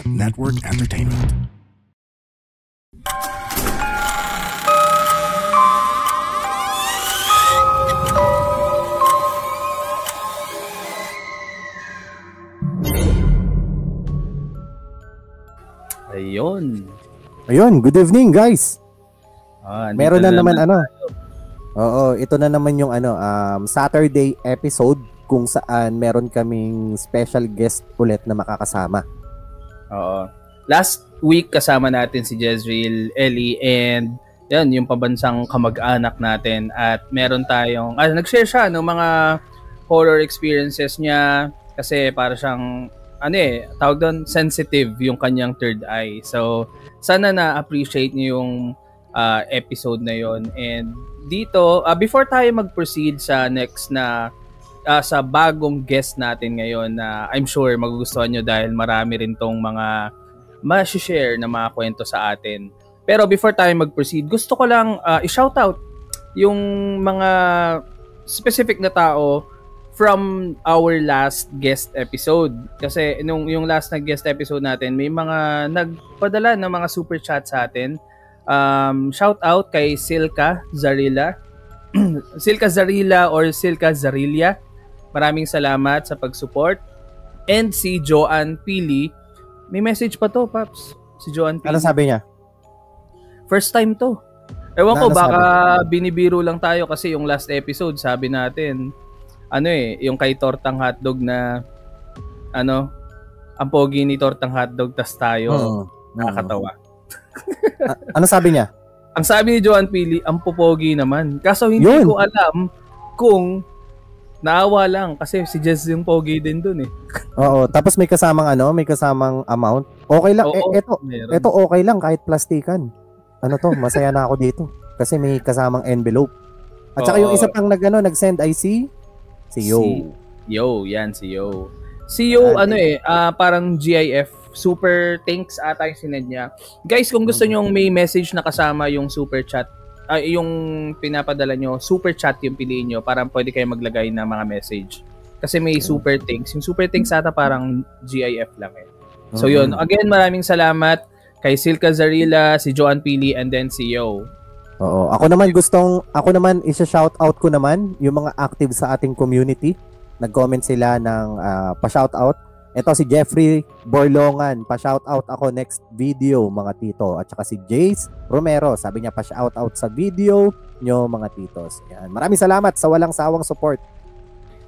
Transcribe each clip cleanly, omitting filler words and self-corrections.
Network Entertainment. Ayun, good evening guys. Meron na naman ito na naman yung Saturday episode kung saan meron kaming special guest ulit na makakasama. Last week kasama natin si Jezreel, Ellie, and yan yung pabansang kamag-anak natin, at meron tayong nag-share siya ng mga horror experiences niya kasi para siyang tawag doon, sensitive yung kanyang third eye. So, sana na-appreciate niyo yung episode na yon. And dito, before tayo mag-proceed sa next na sa bagong guest natin ngayon na I'm sure magugustuhan nyo dahil marami rin tong mga ma-share na mga kwento sa atin. Pero before tayo mag-proceed, gusto ko lang i-shoutout yung mga specific na tao from our last guest episode. Kasi yung last na guest episode natin, may mga nagpadala ng mga super chat sa atin. Shout out kay Silka Zarila. Silka Zarila or Silka Zarilia. Maraming salamat sa pag-support. And si Joanne Pili. May message pa to, Paps. Si Joanne Pili. Ano sabi niya? First time to. Ewan ko, baka binibiro lang tayo kasi yung last episode, sabi natin, yung kay Tortang Hotdog na ang pogi ni Tortang Hotdog tas tayo nakakatawa. Ano sabi niya? Ang sabi ni Joanne Pili, ang popogi naman. Kaso hindi ko alam kung naawa lang kasi si Jess yung pogi din dun eh. Oo, tapos may kasamang amount. Okay lang. Ito okay lang kahit plastikan. Masaya na ako dito kasi may kasamang envelope. At saka yung isa pang nag-send ay si Yo. Si Yo, parang GIF, super thanks ata yung sinend niya. Guys, kung gusto nyo may message na kasama yung super chat, yung pinapadala nyo, super chat yung piliin nyo, parang pwede kayo maglagay ng mga message. Kasi may super thanks. Yung super thanks ata parang GIF lang eh. So yun, again, maraming salamat kay Silka Zarila, si Joanne Pili, and then si Yo. Oo, ako naman isa-shoutout ko naman yung mga active sa ating community. Nag-comment sila ng pa-shoutout. Ito si Jeffrey Borlongan, pa-shoutout ako next video mga tito. At saka si Jace Romero, sabi niya pa-shoutout sa video nyo mga titos. Yan. Maraming salamat sa walang sawang support.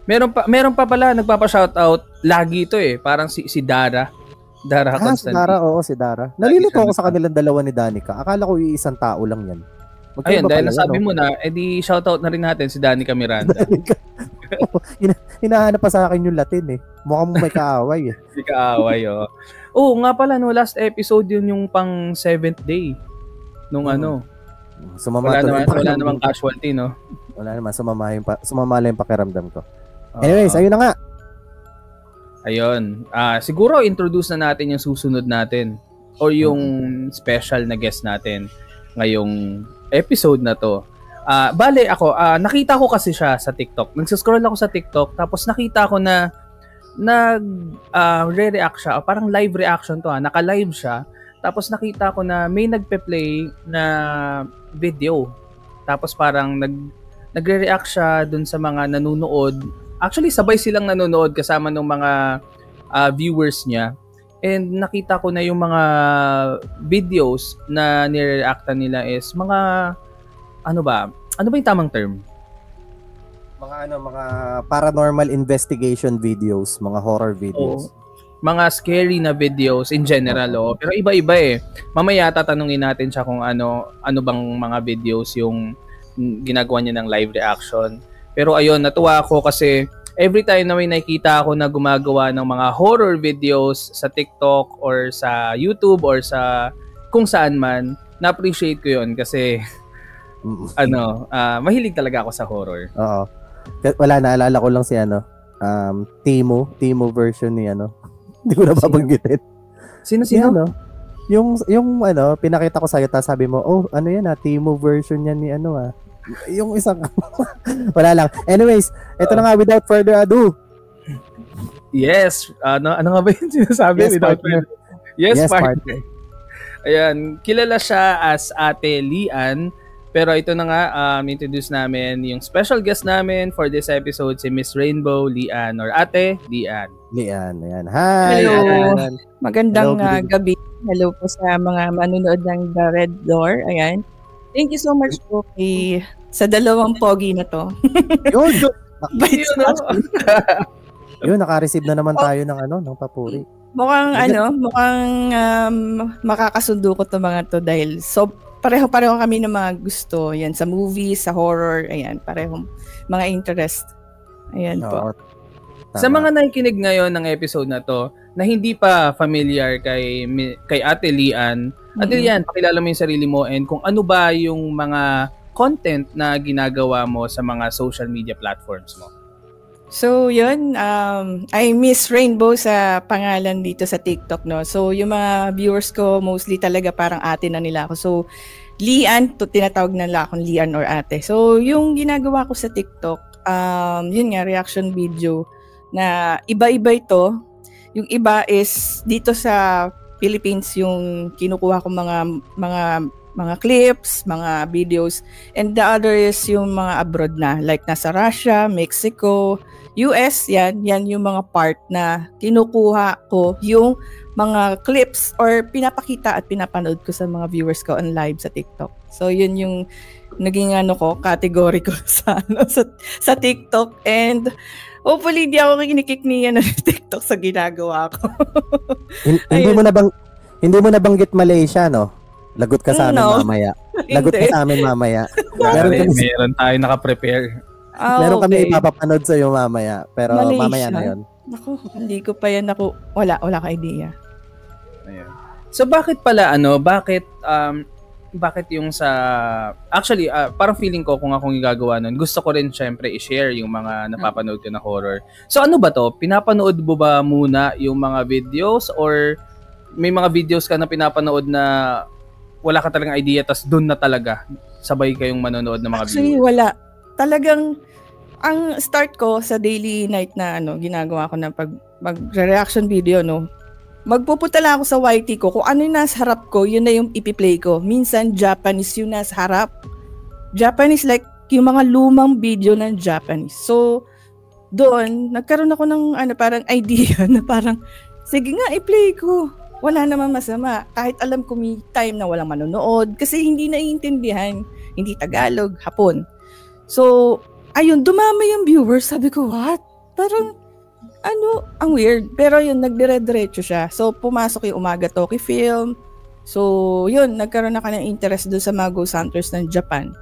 Meron pa pala nagpapa-shoutout lagi ito eh, parang si Dara. Si Dara, oo, si Dara. Nalilito ako sa kanilang dalawa ni Danica. Akala ko iisang tao lang yan. Ayun, dahil nasabi mo na, edi shoutout na rin natin si Danica Miranda. Hinahanap pa sa akin yung Latin eh. Mukhang may kaaway eh. May kaaway, oh. Oo, nga pala, last episode yun yung pang 7th day. Nung wala namang casualty, no? Wala naman, sumamala yung pakiramdam ko. Anyways, ayun na nga. Ayun. Siguro introduce na natin yung susunod natin or yung special na guest natin ngayong episode na to. Bale ako, nakita ko kasi siya sa TikTok. Nag-scroll ako sa TikTok tapos nakita ko na re-react siya, parang live reaction to naka-live siya. Tapos nakita ko na may nagpe-play na video. Tapos parang nagre-react siya dun sa mga nanonood. Actually, sabay silang nanonood kasama ng mga viewers niya. And nakita ko na yung mga videos na nire-reactan nila is mga ano ba yung tamang term? Mga paranormal investigation videos, mga horror videos. Mga scary na videos in general, pero iba-iba eh. Mamaya tatanungin natin siya kung ano bang mga videos yung ginagawa niya ng live reaction. Pero ayun, natuwa ako kasi every time na may nakikita ako na gumagawa ng mga horror videos sa TikTok or sa YouTube or sa kung saan man, na-appreciate ko yun kasi mahilig talaga ako sa horror. Oo. Wala, naalala ko lang si Timo version ni hindi ko na babanggitin. Sino? Yung pinakita ko sa'yo, tapos sabi mo, Timo version yan ni yung isang wala lang. Anyways, ito na nga, without further ado. Yes, ano nga ba yung sinasabi? Yes, Yes, partner. Ayan, kilala siya as Ate Lian. Pero ito na nga, introduce namin yung special guest namin for this episode, si Miss Rainbow Lian or Ate Lian. Lian, ayan. Hi! Hello! Magandang gabi. Hello po sa mga manunood ng The Red Door. Ayan. Thank you so much po sa dalawang pogi na to. Yun! Yun, naka-receive na naman tayo ng papuri. Mukhang makakasundo ko to mga to dahil pareho-pareho kami ng mga gusto. Yan, sa movies, sa horror, ayan, parehong mga interest. Ayan po. Sa mga nakikinig ngayon ng episode na to, na hindi pa familiar kay Ate Lian, Ate Lian, pakilala mo yung sarili mo and kung ano ba yung mga content na ginagawa mo sa mga social media platforms mo. So, yun, I Miss Rainbow sa pangalan dito sa TikTok, no? So, yung mga viewers ko, mostly talaga parang ate na nila ako. So, Lian, tinatawag na nila akong Lian or ate. So, yung ginagawa ko sa TikTok, yun nga, reaction video na iba-iba ito. Yung iba is dito sa Philippines yung kinukuha ko mga clips, mga videos. And the other is yung mga abroad na, like nasa Russia, Mexico, US, yan yung mga part na kinukuha ko yung mga clips or pinapakita at pinapanood ko sa mga viewers ko on live sa TikTok. So yun yung naging category ko sa TikTok, and hopefully hindi ako kinikik ni TikTok sa ginagawa ko. Hindi mo nabanggit Malaysia, no? Lagot ka sa amin mamaya. Lagot ka sa amin mamaya. Meron tayo naka-prepare. Meron kami ipapapanood sa iyo mamaya, pero Malaysia? Mamaya na 'yon. Naku, hindi ko pa yan wala ka idea. Ayan. So bakit pala bakit yung sa actually parang feeling ko kung akong gagawa nun, gusto ko rin syempre i-share yung mga napapanood ko na horror. So ano ba to? Pinapanood mo ba muna yung mga videos or may mga videos ka na pinapanood na wala ka talagang idea tas doon na talaga sabay kayong manonood ng mga videos? Actually wala. Talagang ang start ko sa daily night na ginagawa ko na mag-reaction video, no. Magpupunta lang ako sa YT ko, kung ano yung nasa harap ko, yun na yung ipi-play ko. Minsan Japanese yung nasa harap. Japanese, like yung mga lumang video ng Japanese. So doon nagkaroon ako ng parang idea na parang sige nga i-play ko. Wala naman masama. Kahit alam ko may time na walang manonood kasi hindi naiintindihan, hindi Tagalog, Hapon. So, ayun, dumami yung viewers. Sabi ko, what? Parang, ang weird. Pero yun, nagdire-diretso siya. So, pumasok yung Umaga Toki Film. So, yun, nagkaroon na ka ng interest doon sa mga Ghost Hunters ng Japan.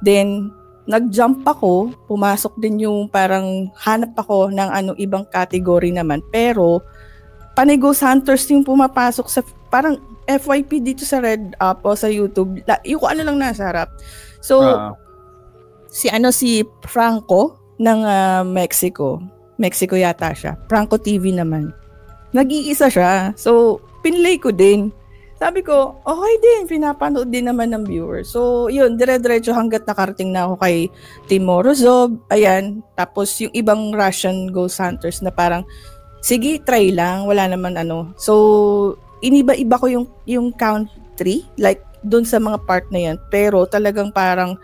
Then, nag-jump ako. Pumasok din yung parang hanap ako ng ibang category naman. Pero, panay Ghost Hunters yung pumapasok sa parang FYP dito sa Red Up o sa YouTube. Yung lang nasa harap. So, si Franco ng Mexico. Mexico yata siya. Franco TV naman. Nag-iisa siya. So, pinlay ko din. Sabi ko, okay din. Pinapanood din naman ng viewers. So, yun. Dire-diretso hanggat nakarating na ako kay Team Morozov. Ayan. Tapos, yung ibang Russian Ghost Hunters na parang, sige, try lang. Wala naman So, iniba-iba ko yung country. Like, dun sa mga part na yan. Pero, talagang parang,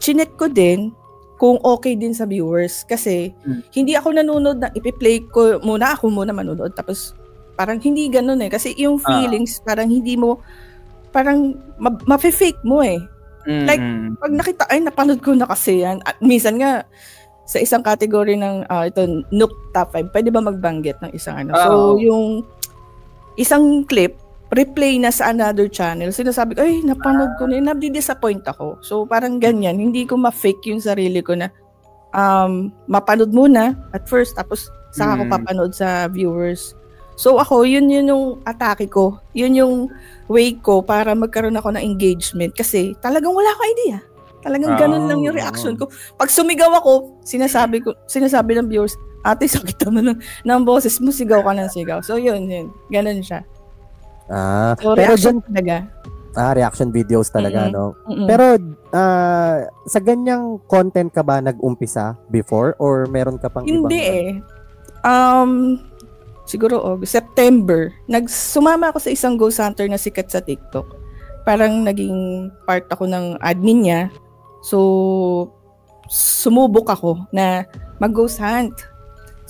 chinek ko din kung okay din sa viewers kasi hindi ako nanonood na ipi-play ko muna, ako muna manonood tapos parang hindi ganoon kasi yung feelings parang hindi mo parang ma-fake mo like pag nakita napanood ko na kasi yan at minsan nga sa isang category ng ito Nook Top 5 pwede ba magbanggit ng isang so yung isang clip replay na sa another channel, sinasabi ko, napanood ko na yun, nabdi-disappoint ako. So, parang ganyan, hindi ko ma-fake yung sarili ko na mapanood muna at first, tapos saka ko papanood sa viewers. So, ako, yun yung atake ko. Yun yung way ko para magkaroon ako ng engagement kasi talagang wala akong idea. Talagang ganun lang yung reaction ko. Pag sumigaw ako, sinasabi ng viewers, ate, sakit naman ng boses mo, sigaw ka ng sigaw. So, yun. Ganun siya. So, pero reaction talaga. Reaction videos talaga, no? Pero, sa ganyang content ka ba nag-umpisa before? Or meron ka pang hindi ibang... siguro September, sumama ako sa isang ghost hunter na sikat sa TikTok. Parang naging part ako ng admin niya. So, sumubok ako na mag-ghost hunt.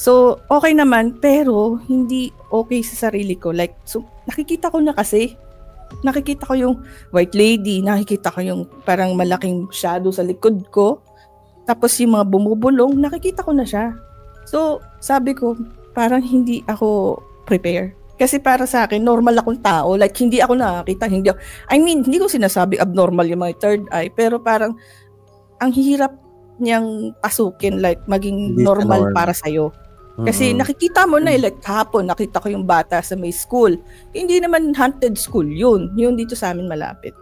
So, okay naman, pero hindi okay sa sarili ko. Like, so, nakikita ko na kasi. Nakikita ko yung white lady, nakikita ko yung parang malaking shadow sa likod ko. Tapos yung mga bumubulong, nakikita ko na siya. So, sabi ko, parang hindi ako prepare. Kasi para sa akin, normal akong tao. Like, hindi ako nakakita. Hindi ko sinasabi abnormal yung my third eye. Pero parang, ang hirap niyang pasukin. Like, maging normal para sa'yo. Kasi nakikita mo na, like, kahapon, nakita ko yung bata sa may school. Hindi naman haunted school yun. Yun dito sa amin malapit.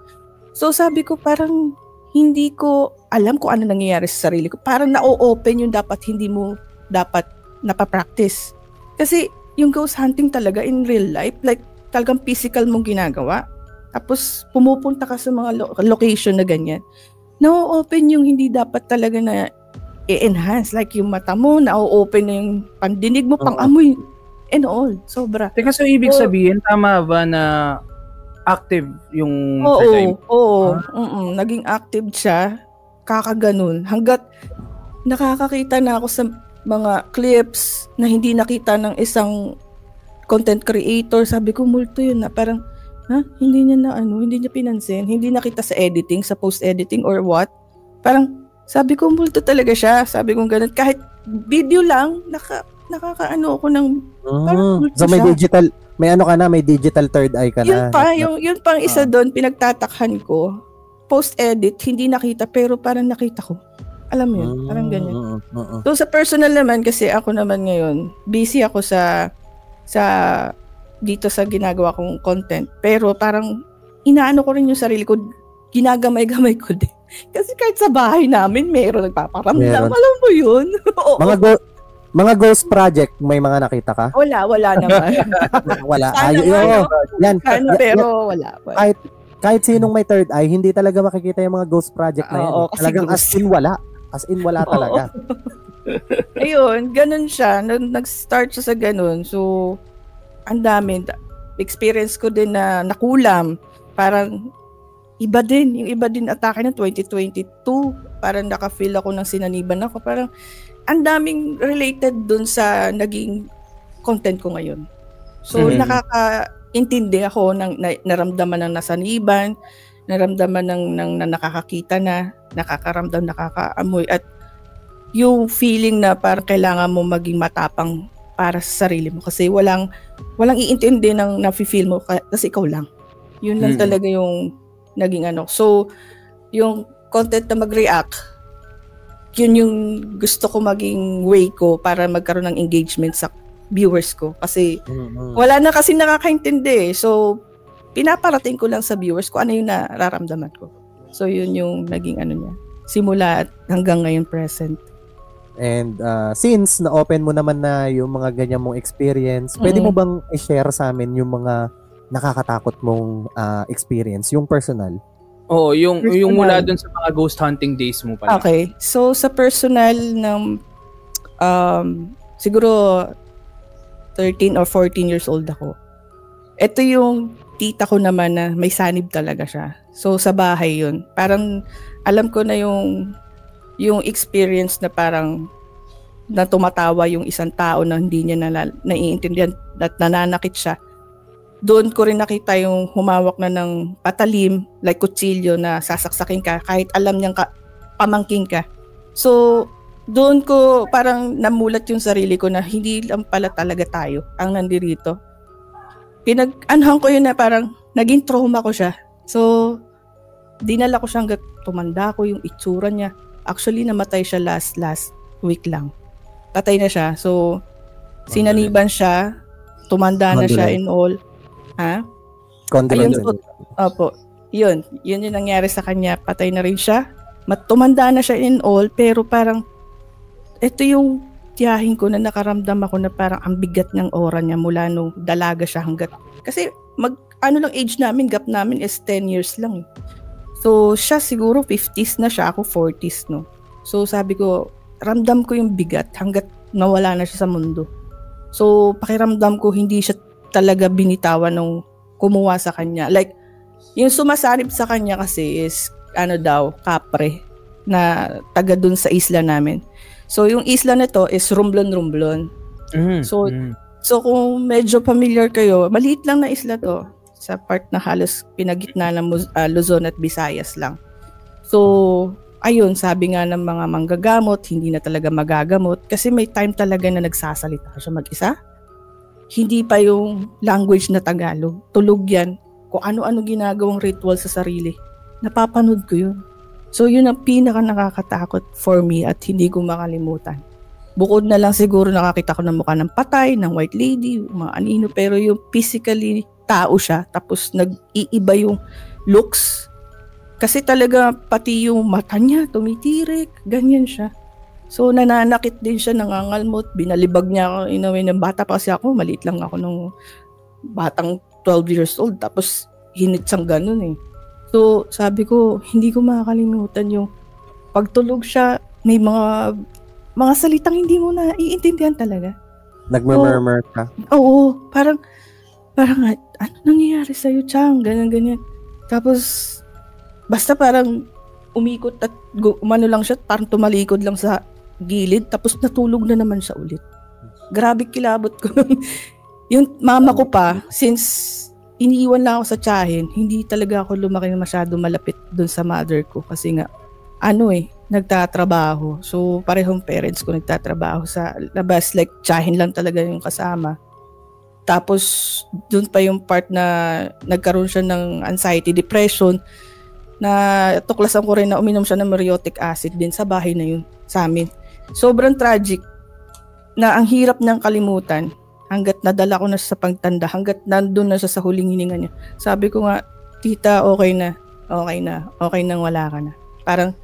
So, sabi ko, parang, hindi ko alam kung ano nangyayari sa sarili ko. Parang na-open yung dapat hindi mo dapat napapractice. Kasi yung ghost hunting talaga in real life, like talagang physical mong ginagawa. Tapos pumupunta ka sa mga location na ganyan. Na-open yung hindi dapat talaga na i-enhance. Like yung mata mo, na-open na yung pandinig mo, pang-amoy, and all. Sobra. Teka, so ibig sabihin, tama ba na active yung third eye? Oo. Naging active siya. Kakaganon. Hanggat nakakakita na ako sa mga clips na hindi nakita ng isang content creator, sabi ko, multo yun na. Parang, hindi niya pinansin. Hindi nakita sa editing, sa post-editing or what. Parang, sabi ko, multo talaga siya. Sabi ko ganun. Kahit video lang, nakakaano ako ng parang multo so may siya. May digital third eye ka na. Yun pang isa doon, pinagtatakhan ko. Post-edit, hindi nakita, pero parang nakita ko. Alam mo yun, parang ganyan. So sa personal naman, kasi ako naman ngayon, busy ako sa dito sa ginagawa kong content. Pero parang inaano ko rin yung sarili ko, ginagamay-gamay ko din. Kasi kahit sa bahay namin, meron nagpaparamdam. Alam mo yun? Mga ghost project, may mga nakita ka? Wala naman. Wala. Pero wala. Kahit sinong may third eye, hindi talaga makikita yung mga ghost project na yun. Talagang as in wala talaga. Ayun, ganun siya. Nag-start siya sa ganun. So, ang dami. Experience ko din na nakulam. Parang iba din. Yung iba din atake ng 2022. Parang naka-feel ako ng sinaniban ako. Parang ang daming related dun sa naging content ko ngayon. So, nakakaintindi ako ng naramdaman ng nasaniban, naramdaman ng nakakakita na, nakakaramdam, nakakaamoy, at yung feeling na parang kailangan mo maging matapang para sa sarili mo. Kasi walang iintindi ng nafe-feel mo kasi ikaw lang. Yun lang talaga yung naging ano. So, yung content na mag-react, yun yung gusto ko maging way ko para magkaroon ng engagement sa viewers ko. Kasi wala na kasi nakakaintindi. So, pinaparating ko lang sa viewers ko ano yung nararamdaman ko. So, yun yung naging ano niya. Simula at hanggang ngayon present. And since na-open mo naman na yung mga ganyan mong experience, pwede mo bang i-share sa amin yung mga nakakatakot mong experience, yung personal? Oo, yung mula dun sa mga ghost hunting days mo pala. Okay. So, sa personal ng siguro 13 or 14 years old ako. Ito yung tita ko naman na may sanib talaga siya. So, sa bahay yun. Parang alam ko na yung experience na parang na tumatawa yung isang tao na hindi niya naiintindihan at nananakit siya. Doon ko rin nakita yung humawak na ng patalim, like kutsilyo na sasaksakin ka kahit alam niyang pamangking ka. So, doon ko parang namulat yung sarili ko na hindi lang pala talaga tayo ang nandirito. Pinag-anhang ko yun na parang naging trauma ko siya. So, dinala ko siya hanggang tumanda ko yung itsura niya. Actually, namatay siya last week lang. Patay na siya. So, sinaniban siya, tumanda na siya in all. Ha? Condolences. Opo. Yun yung nangyari sa kanya. Patay na rin siya. Tumanda na siya in all, pero parang ito yung tiyahin ko na nakaramdam ako na parang ang bigat ng aura niya mula nung dalaga siya hanggat. Kasi lang age namin, gap namin is 10 years lang. So, siya siguro 50s na siya, ako 40s, no? So, sabi ko, ramdam ko yung bigat hanggat nawala na siya sa mundo. So, pakiramdam ko hindi siya talaga binitawan nung kumuha sa kanya. Like, yung sumasanib sa kanya kasi is, kapre, na taga dun sa isla namin. So, yung isla na to is Romblon. So, kung medyo familiar kayo, maliit lang na isla to. Sa part na halos pinagitna ng Luzon at Visayas lang. So, ayun, sabi nga ng mga manggagamot, hindi na talaga magagamot kasi may time talaga na nagsasalita siya mag-isa. Hindi pa yung language na Tagalog. Tulog yan. Kung ano-ano ginagawang ritual sa sarili. Napapanood ko yun. So, yun ang pinaka nakakatakot for me at hindi ko makalimutan. Bukod na lang siguro nakakita ko ng mukha ng patay, ng white lady, mga anino, pero yung physically tao siya, tapos nag-iiba yung looks. Kasi talaga pati yung mata niya, tumitirik, ganyan siya. So nananakit din siya, nangangalmot, binalibag niya ako, inaway ng bata pa kasi ako, maliit lang ako nung batang 12 years old, tapos hinitsang ganun eh. So sabi ko, hindi ko makakalimutan yung pagtulog siya, may mga salitang hindi mo na iintindihan talaga. Nagmurmur ka? Oo, parang ano nangyayari sa'yo, Chang? Ganyan. Tapos, basta parang umikot at umano lang siya, parang tumalikod lang sa gilid, tapos natulog na naman siya ulit. Grabe kilabot ko. Yung mama ko pa, since iniiwan lang ako sa tiyahin, hindi talaga ako lumaki na masyado malapit dun sa mother ko kasi nga, nagtatrabaho. So, parehong parents ko nagtatrabaho sa labas. Like, tiyahin lang talaga yung kasama. Tapos, dun pa yung part na nagkaroon siya ng anxiety, depression, na tuklasan ko rin na uminom siya ng muriatic acid din sa bahay na yun, sa amin. Sobrang tragic na ang hirap niyang kalimutan hanggat nadala ko na siya sa pagtanda, hanggat nandun na siya sa huling hininga niya. Sabi ko nga, tita, okay na, wala ka na. Parang,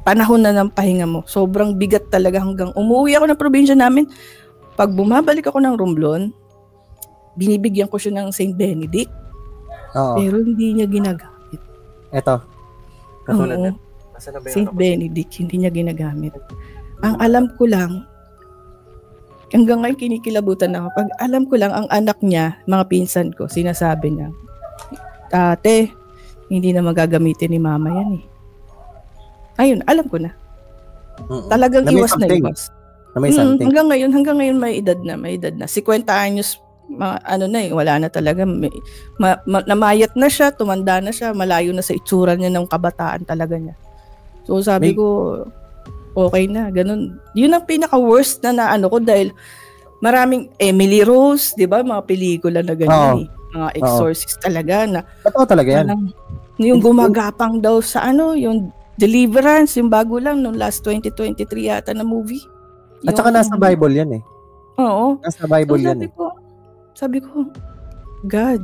panahon na ng pahinga mo. Sobrang bigat talaga hanggang umuwi ako ng probinsya namin. Pag bumabalik ako ng Romblon, binibigyan ko siya ng St. Benedict. Oo. Pero hindi niya ginagamit. Eto. Oo. St. Benedict, hindi niya ginagamit. Ang alam ko lang, hanggang ngayon kinikilabutan ako. Pag alam ko lang, ang anak niya, mga pinsan ko, sinasabi niya, ate, hindi na magagamitin ni mama yan eh. Ayun, alam ko na. Talagang iwas na iwas. Hanggang ngayon may edad na. 50 anyos, wala na talaga. Namayat na siya, tumanda na siya, malayo na sa itsura niya ng kabataan talaga niya. So sabi ko, okay na, ganun. Yun ang pinaka-worst na ko dahil maraming Emily Rose, di ba? Mga pelikula na ganyan eh. Mga exorcist talaga na. Totoo talaga yan. Yung gumagapang daw sa yung Deliverance, yung bago lang, nung last 2023 yata na movie. At saka nasa Bible yan eh. Oo. Nasa Bible yan eh. Sabi ko, God,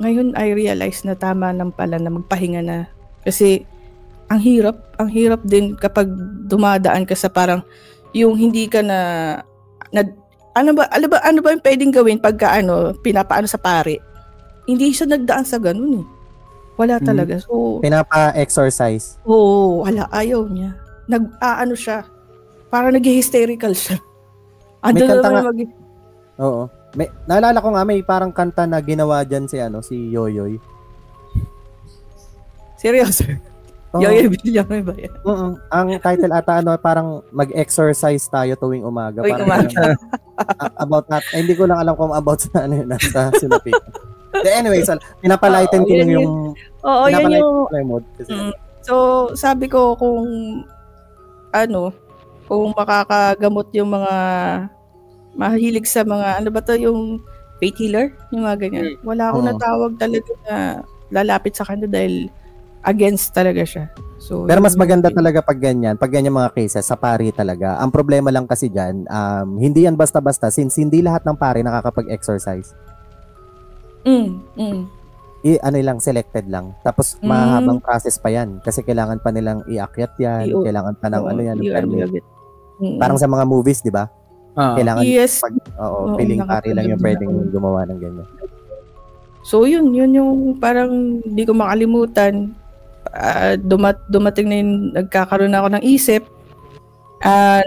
ngayon I realize na tama nang pala na magpahinga na. Kasi, ang hirap din kapag dumadaan ka sa parang, yung hindi ka ano ba yung pwedeng gawin pagka pinapaano sa pare? Hindi siya nagdaan sa ganun eh. Wala talaga. So, pinapa-exercise. Oo, ayaw niya. Siya. Parang nag-hysterical siya. May kanta nga. Oo. Naalala ko nga, may parang kanta na ginawa dyan si Yoyoy. Seryoso? Oh. Yoyoy Villanueva ba yan? Ang title ata parang mag-exercise tayo tuwing umaga. About that. Hindi ko lang alam kung about sa nasa sinapit. Anyway, pinapalighten ko lang yung yun yung mood. So, sabi ko kung makakagamot yung mga mahilig sa mga yung faith healer, yung mga ganyan. Wala akong natawag talaga na lalapit sa kanya dahil against talaga siya. So, pero mas maganda talaga pag ganyan mga cases sa pari talaga. Ang problema lang kasi diyan, hindi yan basta-basta since hindi lahat ng pari nakakapag-exercise. Lang, selected lang. Tapos mahabang process pa yan kasi kailangan pa nilang iakyat yan, kailangan pa ng permit. Parang sa mga movies, di ba? Kailangan piling pari lang yung pwedeng gumawa ng ganyan. So yun yung parang hindi ko makalimutan. Dumating na yung nagkakaroon ako ng isip.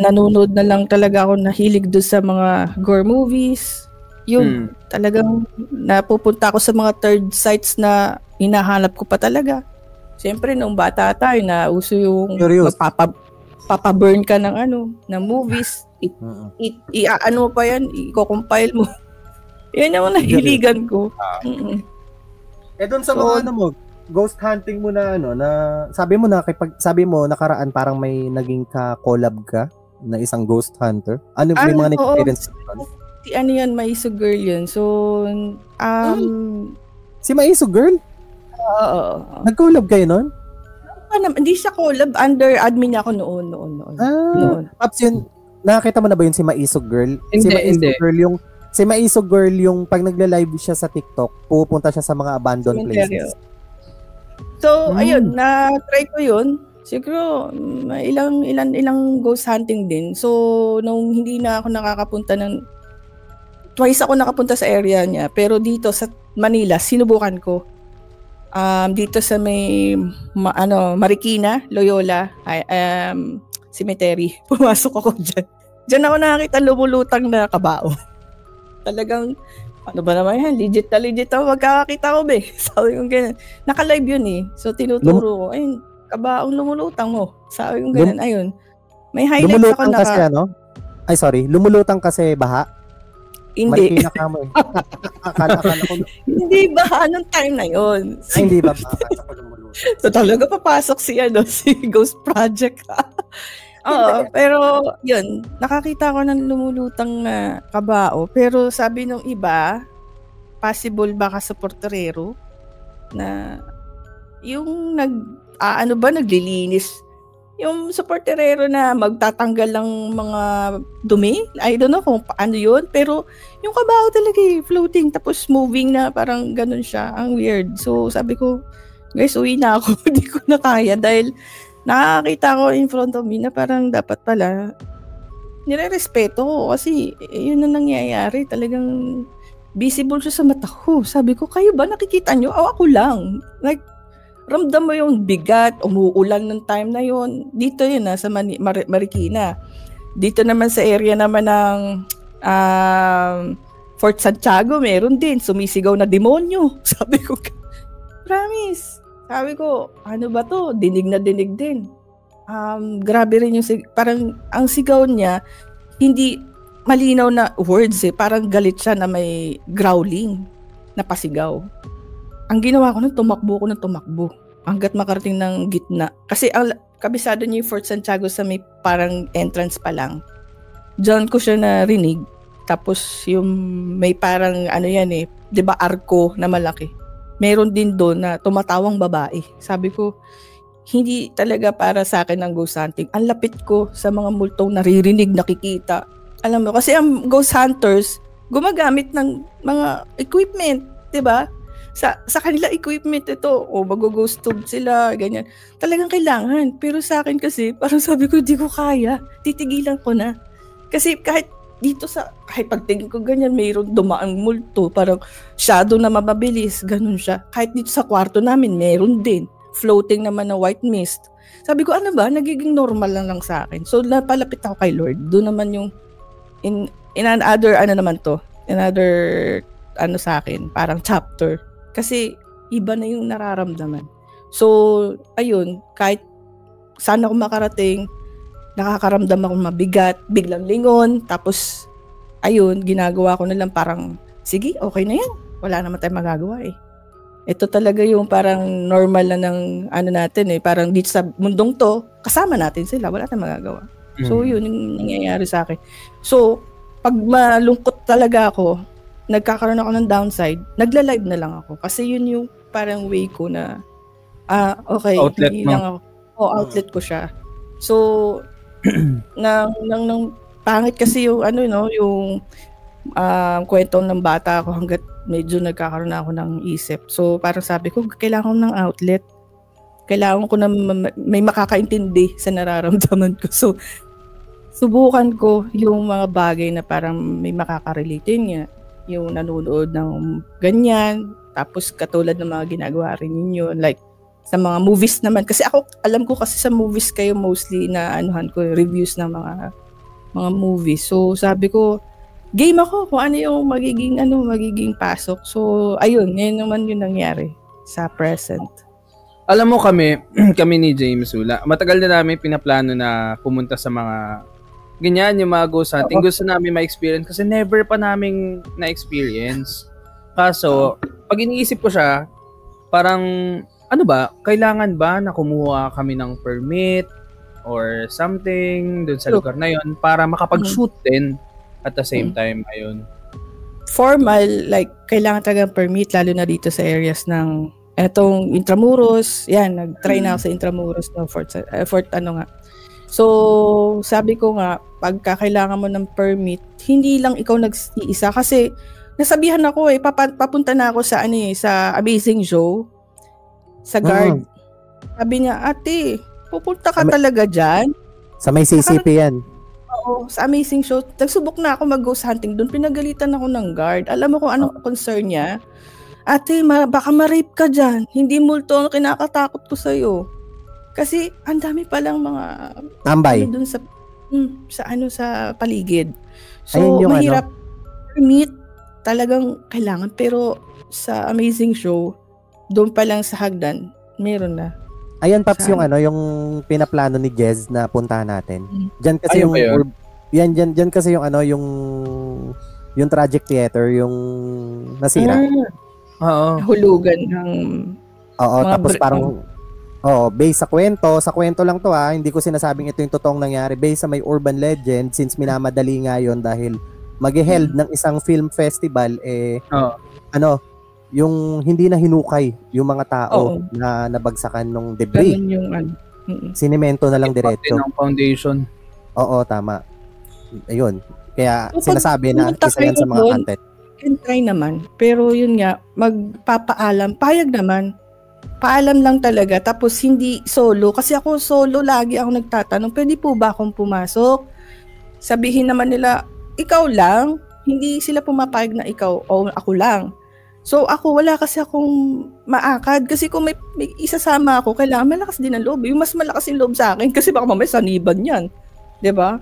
nanonood na lang talaga ako, nahilig doon sa mga gore movies. Yun, talagang napupunta ako sa mga third sites na hinahanap ko pa talaga. Siyempre, nung bata tayo, nauso yung papaburn ka ng ng movies. Ano pa yan, i-compile mo. Yan yung nahiligan ko. Doon sa mga ghost hunting mo na sabi mo nakaraan parang may naging ka-collab ka na isang ghost hunter. Ano may mga experience doon? Si Maiso Girl yun. So, si Maiso Girl? Oo. Nag-collab kayo nun? Hindi siya collab. Under admin ako noon. Paps yun, nakakita mo na ba yun si Maiso Girl? Si Maiso Girl yung pag nagla-live siya sa TikTok, pupunta siya sa mga abandoned places. So, ayun, na-try ko yun. Siguro, ilang ghost hunting din. So, nung hindi na ako nakakapunta twice ako nakapunta sa area niya. Pero dito sa Manila, sinubukan ko. Dito sa may, Marikina, Loyola, cemetery. Pumasok ako dyan. Diyan ako nakakita lumulutang na kabao. Talagang, ano ba naman yan? Legit ako magkakakita ko, be. Sabi kong ganun. Naka-live yun eh. So, tinuturo ko. Ayun, kabaong lumulutang mo. Sabi kong ganun. Ayun. May highlights ako kasi Ay, sorry. Lumulutang kasi baha? Hindi. Marikina ka mo eh. Akala ko. Hindi baha nung time na yun. Ay, hindi ba? Akala ko lumulutang. So, talaga papasok si Ghost Project. Oo, pero yun, nakakita ko ng lumulutang na kabao. Pero sabi nung iba, possible baka sa porterero na yung naglilinis. Yung sa porterero na magtatanggal ng mga dumi. I don't know kung paano yun. Pero yung kabao talaga floating tapos moving na parang ganun siya. Ang weird. So sabi ko, guys, uwi na ako. Hindi ko na kaya dahil nakakita ko in front of me na parang dapat pala nire-respeto ko kasi yun na nangyayari. Talagang visible siya sa mata ko. Sabi ko, kayo ba nakikita nyo? Ako lang. Like, ramdam mo yung bigat, umuulan ng time na yun. Dito yun sa Marikina. Dito naman sa area naman ng Fort Santiago, meron din. Sumisigaw na demonyo. Sabi ko, promise. Sabi ko, ano ba to? Dinig na dinig din. Grabe rin yung parang ang sigaw niya, hindi malinaw na words eh. Parang galit siya na may growling na pasigaw. Ang ginawa ko nun, tumakbo hanggat makarating ng gitna. Kasi ang kabisado niya yung Fort Santiago sa may parang entrance pa lang. Diyan ko siya narinig. Tapos yung may parang di ba arko na malaki. Meron din doon na tumatawang babae. Sabi ko, hindi talaga para sa akin ang ghost hunting. Ang lapit ko sa mga multong naririnig, nakikita. Alam mo, kasi ang ghost hunters, gumagamit ng mga equipment, di ba? Sa kanila equipment ito, mag-ghost tube sila, ganyan. Talagang kailangan. Pero sa akin kasi, parang sabi ko, di ko kaya. Titigilan ko na. Kasi kahit dito kahit pagtingin ko ganyan, mayroon dumaang multo, parang shadow na mababilis, ganun siya. Kahit dito sa kwarto namin, meron din. Floating naman na white mist. Sabi ko, ano ba? Nagiging normal lang sa akin. So, napalapit ako kay Lord. Doon naman yung, in another, another, sa akin, parang chapter. Kasi iba na yung nararamdaman. So, ayun, kahit saan ako makarating, nakakaramdam ako mabigat, biglang lingon, tapos, ayun, ginagawa ko na lang parang, sige, okay na yan. Wala naman tayong magagawa eh. Ito talaga yung parang normal na ng natin eh. Parang dito sa mundong to, kasama natin sila. Wala tayong magagawa. So, yun yung nangyayari sa akin. So, pag malungkot talaga ako, nagkakaroon ako ng downside, nagla-live na lang ako. Kasi yun yung parang way ko na, okay, outlet mo. Lang ako. Outlet ko siya. So, nang pangit kasi yung, yung kwento ng bata ako hanggat medyo nagkakaroon na ako ng isip. So, parang sabi ko, kailangan ko ng outlet. Kailangan ko na may makakaintindi sa nararamdaman ko. So, subukan ko yung mga bagay na parang may makaka-relate niya. Yung nanonood ng ganyan, tapos katulad ng mga ginagawa rin ninyo, like Sa mga movies naman. Kasi ako, alam ko kasi sa movies kayo mostly na anuhan ko, reviews ng mga movies. So, sabi ko, game ako kung ano yung magiging pasok. So, ayun, ngayon naman yung nangyari sa present. Alam mo kami ni James Ula, matagal na namin pinaplano na pumunta sa mga ganyan, yung mga ghost hunting. Gusto namin ma-experience kasi never pa namin na-experience. Kaso, pag iniisip ko siya, parang, ano ba, kailangan ba na kumuha kami ng permit or something dun sa lugar na yun para makapag-shoot din at the same time, ayun. Formal, like, kailangan talagang permit, lalo na dito sa areas ng etong Intramuros. Yan, nag-try na ako sa Intramuros ng Fort ano nga. So, sabi ko nga, pagka kailangan mo ng permit, hindi lang ikaw nag-iisa kasi nasabihan ako papunta na ako sa sa Amazing Show, sa guard. Sabi niya, ate, pupunta ka talaga dyan? Sa may CCP yan. Oo, sa Amazing Show. Nagsubok na ako mag-ghost hunting doon. Pinagalitan ako ng guard. Alam mo kung anong concern niya? Ate, baka ma-rape ka dyan. Hindi multo ang kinakatakot ko sa'yo. Kasi ang dami palang mga tambay doon sa paligid. So, mahirap permit talagang kailangan. Pero sa Amazing Show, doon pa lang sa hagdan, meron na. Ayan, Paps, yung yung pinaplano ni Jez na puntahan natin. Diyan kasi diyan kasi yung yung Tragic Theater, yung nasira. Oo. Hulugan ng tapos parang based sa kwento lang to hindi ko sinasabing ito yung totoong nangyari. Based sa may urban legend, since minamadali nga yon dahil mag-held ng isang film festival yung hindi na hinukay yung mga tao na nabagsakan ng debris. Sinemento na lang diretso. Ng foundation. Oo, tama. Ayun. Kaya sinasabi na isa yan sa mga content. Can try naman. Pero yun nga, magpapaalam. Payag naman. Paalam lang talaga. Tapos hindi solo. Kasi ako solo, lagi ako nagtatanong, pwede po ba akong pumasok? Sabihin naman nila, ikaw lang. Hindi sila pumapayag na ikaw o ako lang. So ako, wala kasi akong maakad. Kasi kung may isasama ako, kailangan malakas din ang loob. Yung mas malakas yung loob sa akin kasi baka mamaya saniban yan. 'Di ba?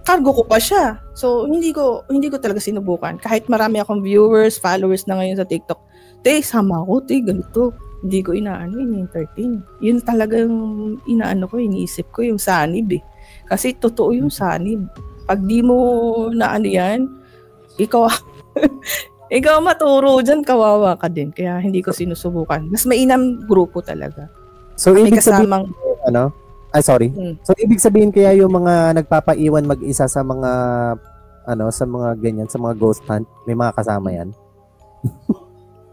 Cargo ko pa siya. So hindi ko talaga sinubukan. Kahit marami akong viewers, followers na ngayon sa TikTok. Sama ako, ganito. Hindi ko ini-entertain. Yun talagang iniisip ko yung sanib . Kasi totoo yung sanib. Pag di mo yan, ikaw ikaw maturo dyan, kawawa ka din. Kaya hindi ko sinusubukan. Mas mainam grupo talaga. So, ibig sabihin, sorry. So, ibig sabihin kaya yung mga nagpapaiwan mag-isa sa mga, sa mga ganyan, sa mga ghost hunt, may mga kasama yan?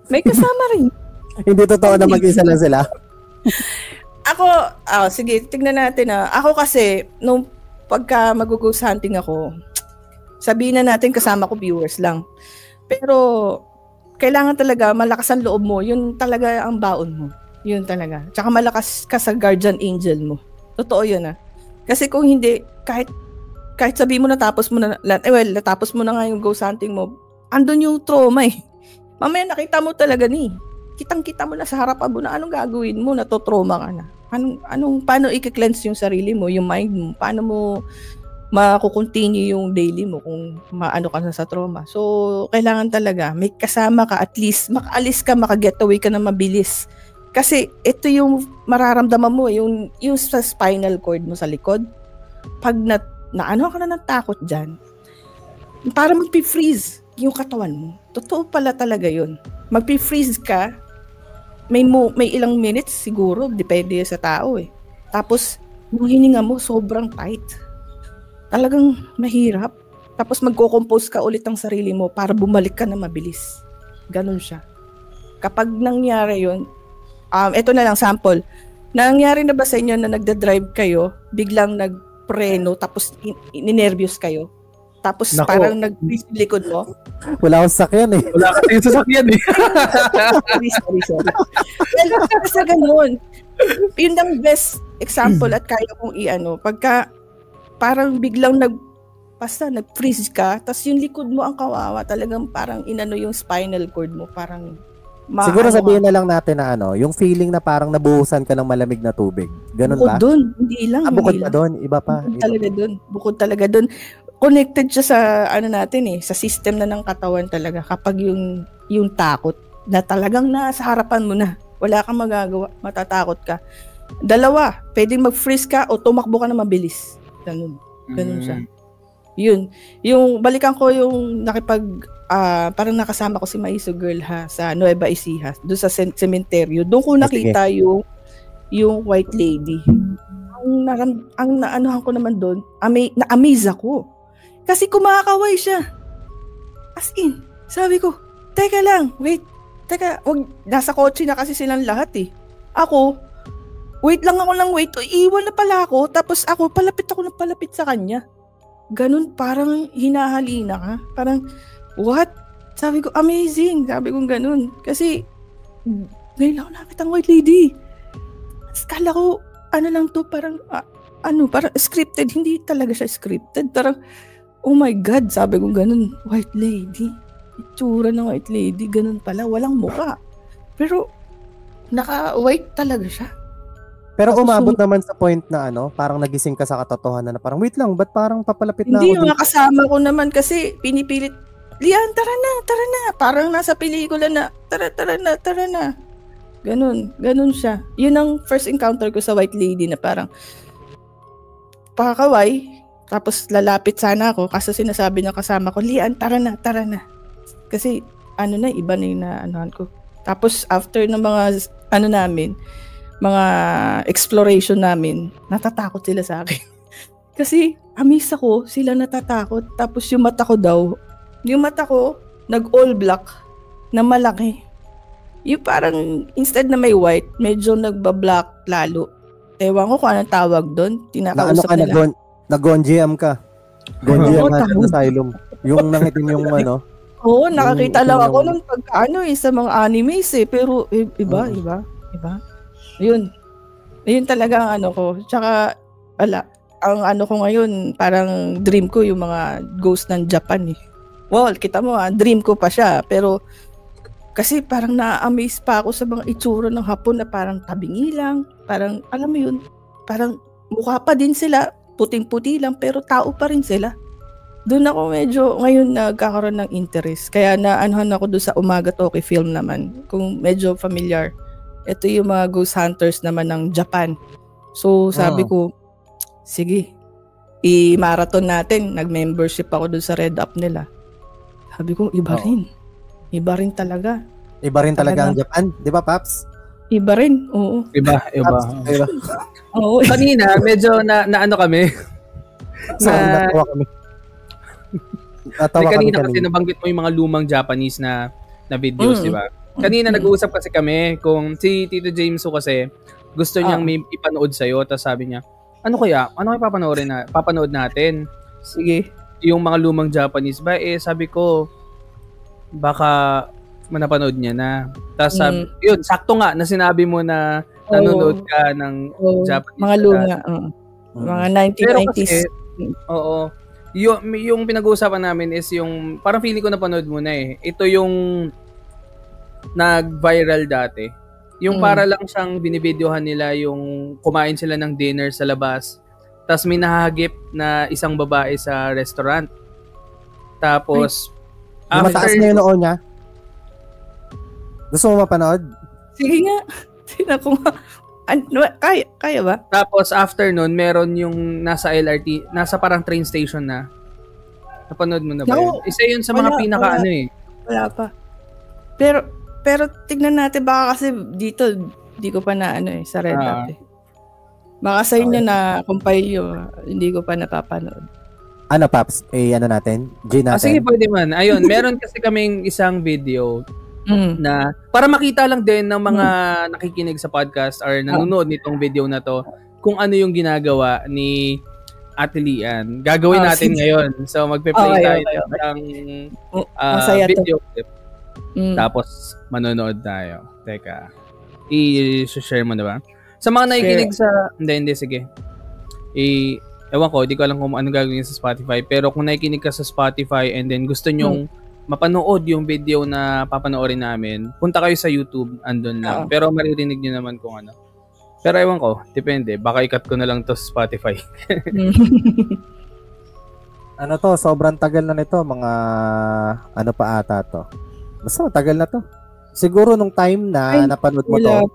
May kasama rin. Hindi totoo na mag-isa lang sila? Ako, sige, tignan natin . Ako kasi, nung pagka mag-ghost hunting ako, sabihin na natin kasama ko viewers lang. Pero, kailangan talaga malakas ang loob mo. Yun talaga ang baon mo. Yun talaga. Tsaka malakas ka sa guardian angel mo. Totoo yun . Kasi kung hindi, kahit sabihin mo natapos mo na nga yung ghost hunting mo, andun yung trauma . Mamaya nakita mo talaga kitang-kita mo na sa harapan mo na anong gagawin mo, natotrauma ka na. Paano i-cleanse yung sarili mo, yung mind mo, paano mo makukontinue yung daily mo kung maano ka na sa trauma. So, kailangan talaga may kasama ka, at least makaalis ka, makagetaway ka na mabilis. Kasi ito yung mararamdaman mo, yung sa spinal cord mo sa likod. Pag naano ka na ng takot dyan, para magpi-freeze yung katawan mo. Totoo pala talaga yun. Magpi-freeze ka, may ilang minutes siguro, depende sa tao . Tapos, yung hininga mo sobrang tight. Talagang mahirap. Tapos magko-compose ka ulit ng sarili mo para bumalik ka na mabilis. Ganun siya. Kapag nangyari yun, ito na lang sample. Nangyari na ba sa inyo na nagda-drive kayo, biglang nagpreno, tapos ninervyos kayo? Tapos parang nag-freeze likod mo? Wala akong sasakyan . Wala ka tayong sasakyan . Sorry. Well, kasi ganun. Yun ang best example at kaya kong pagka parang biglang nag-freeze ka, tapos yung likod mo ang kawawa, talagang parang yung spinal cord mo, parang Siguro sabihin na lang natin na yung feeling na parang nabuhusan ka ng malamig na tubig. Ganun ba? Bukod doon, hindi lang. Bukod pa doon, iba pa. Bukod talaga doon. Connected siya sa sa system na ng katawan talaga kapag yung takot na talagang nasa harapan mo na. Wala kang magagawa, matatakot ka. Dalawa, pwedeng mag-freeze ka o tumakbo ka na mabilis. Ganun siya. Yun. Yung balikan ko yung parang nakasama ko si Maiso Girl sa Nueva Ecija, doon sa sementeryo. Doon ko nakita yung White Lady. Ang naanuhan ko naman doon, na-amaze ako. Kasi kumakaway siya. As in, sabi ko, teka lang, wait. Nasa kotse na kasi silang lahat eh. Ako, wait, iwan na pala ako, tapos palapit sa kanya. Ganun, parang hinahalina ka. Parang, what? Sabi ko, amazing. Sabi ko ganun. Kasi, ngayon ako nakita ang White Lady. Kala ko, lang to, parang, parang scripted. Hindi talaga siya scripted. Parang, oh my God, sabi ko ganun, White Lady. Itsura ng White Lady, ganun pala. Walang muka. Pero, naka-white talaga siya. Pero umabot naman sa point na parang nagising ka sa katotohanan na parang, wait lang, ba't parang papalapit na ako? Hindi, mga kasama ko naman kasi pinipilit, Lian, tara na. Parang nasa pelikula na, tara na. Ganun siya. Yun ang first encounter ko sa White Lady na parang, pakakaway, tapos lalapit sana ako kasi sinasabi ng kasama ko, Lian, tara na. Kasi, iba na yung naanohan ko. Tapos, after ng mga, mga exploration namin, natatakot sila sa akin. Kasi, amaze ako, sila natatakot. Tapos yung mata ko, nag-all black na malaki. Yung parang, instead na may white, medyo nagba-black lalo. Ewan ko kung anong tawag doon. Tinakausap nila. Nag-gonjiam ka. Gonjiam nga sa asylum. Yung nangitim yung Oo, nakakita lang ako ng sa mga animes eh. Pero, iba. Yun talaga ang ko. Tsaka, ang ko ngayon, parang dream ko yung mga ghost ng Japan eh. Well, kita mo dream ko pa siya. Pero, kasi parang na-amaze pa ako sa mga itsura ng Hapon na parang tabingi lang. Parang, alam mo yun, parang mukha pa din sila, puting-puti lang, pero tao pa rin sila. Doon ako medyo, ngayon nagkakaroon ng interest. Kaya naanuhan ako doon sa Umaga Toki film naman. Kung medyo familiar. Ito yung mga ghost hunters naman ng Japan. So, sabi ko, sige, i-marathon natin. Nag-membership ako dun sa Red Up nila. Sabi ko, iba rin. Iba rin talaga. Iba rin talaga ang Japan. Di ba, Paps? Iba rin, oo. Iba. Oo. Kanina, medyo na kami. Natawa kami. Kanina kasi nabanggit mo yung mga lumang Japanese na videos, di ba? Kanina nag-uusap kasi kami kung si Tito Jameso kasi gusto niyang may ipanood sa'yo. Tapos sabi niya, ano kaya papanood natin? Sige, yung mga lumang Japanese ba? Sabi ko, baka manapanood niya na. Tapos sabi, yun, sakto nga na sinabi mo na nanonood ka ng Japanese. Mga luma. Mga 1990s. Pero kasi, yung pinag-uusapan namin is yung, parang feeling ko napanood mo na eh. Ito yung nag-viral dati. Yung para lang siyang binibidyohan nila yung kumain sila ng dinner sa labas. Tapos may nahagip na isang babae sa restaurant. Tapos, mataas na yung noon niya. Gusto mo mapanood? Sige nga. Kaya ba? Tapos after nun, meron yung nasa LRT, nasa parang train station na. Napanood mo na ba yun? Isa yun sa mga pinaka Wala pa. Pero tignan natin, baka kasi dito, di ko pa na sa Red Up eh. Baka sa inyo na compile yun, hindi ko pa napapanood. Ano, Paps? Natin? G natin? Sige, pwede man. Ayun, meron kasi kaming isang video na para makita lang din ng mga nakikinig sa podcast or nanonood nitong video na to kung ano yung ginagawa ni Ate Lian. Gagawin natin ngayon. So, magpe-play tayo ng video clip. Tapos, manonood tayo. Teka. I-share mo na ba? Sa mga nakikinig sa... Hindi, sige. Ewan ko, di ko alam kung ano gagawin sa Spotify. Pero kung nakikinig ka sa Spotify and then gusto nyong mapanood yung video na papanoorin namin, punta kayo sa YouTube, andun lang. Pero maririnig nyo naman kung ano. Pero ewan ko, depende. Baka ikat ko na lang to sa Spotify. Ano to, sobrang tagal na nito, mga ano pa ata to. Basta tagal na to. Siguro nung time na napanood mo to,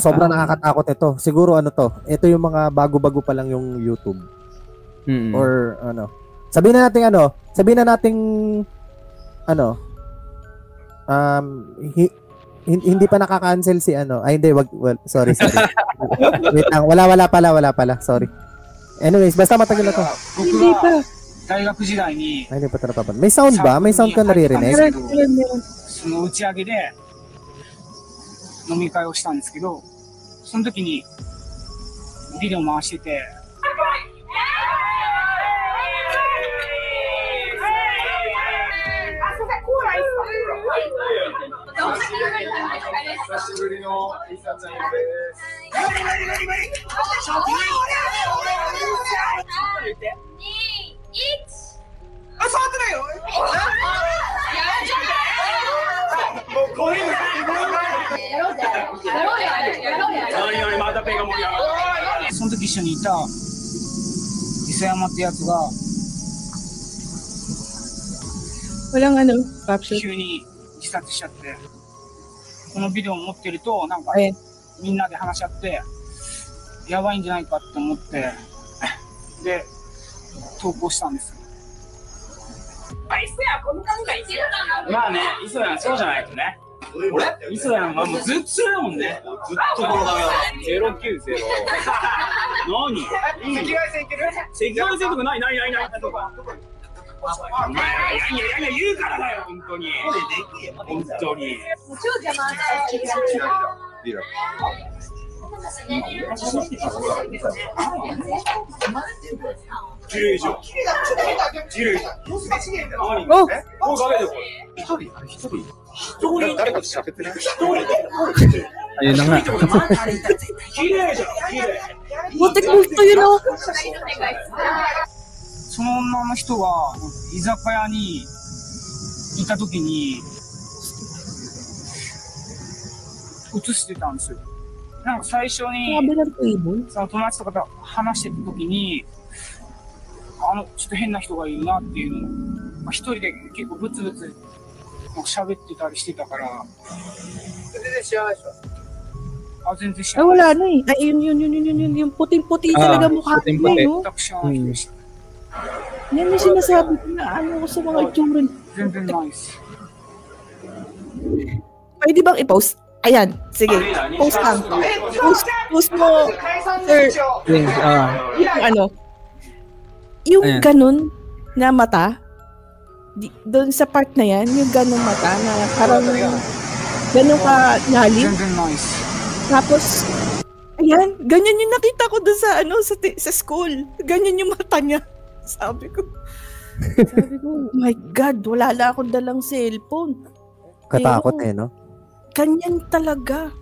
sobrang nakakatakot ito. Siguro ano to, ito yung mga bago-bago pa lang yung YouTube. Or ano. Sabihin na natin hindi pa nakaka-cancel si ano. Ay hindi, sorry. Wait lang, wala pala, sorry. Anyways, basta matagal na to. Hindi pa. Ay, hindi pa talaga. May sound ba? May sound ka naririnig? Meron. その打ち上げで飲み会をしたんですけど、その時にビデオ回してて、久しぶりのリサちゃんです。あ、触ってないよ。もうこういうのやろうよ。またペガ盛り上がる。その時一緒にいた磯山ってやつが Walang ano, caption. 急に自殺しちゃって、このビデオを持ってるとなんかみんなで話し合ってやばいんじゃないかって思ってで投稿したんです。まあね、磯山そうじゃないとね。磯山はもうずっとそれだもんね。ずっとこのダメだ。090。何？赤外線いける？赤外線とかないとか。いや言うからだよ本当に。本当に。超邪魔だ。綺麗じゃん。綺麗じゃん。Oh! 誰かと喋ってない？ Ayun na nga. 綺麗じゃん。綺麗。 Butik-bulto yun, oh! その女の人は居酒屋にいた時に映してたんですよ。なんか最初にその友達とかと話してた時にちょっと変な人がいるなっていうのを一人で結構ブツブツ喋ってたりしてたから。全然知らないでしょ。あ、全然知らない。 wala na eh. Ay, yun. Yung puting-puti talaga mukha niya, no? 全く知らない人でした。 Yan yung sinasabi ko na ano ko sa mga itsura. 全然ないです。 Pwede bang i-post? Ayan, sige. Post lang. Post mo, sir. Yung ano, yung ganun na mata, doon sa part na yan, yung ganun mata na parang ganun ka lalim. Tapos, ayan, ganyan yung nakita ko doon sa sa school. Ganyan yung mata niya. Sabi ko, oh my God, wala lang akong dalang cellphone. Katakot no? Ganyan talaga.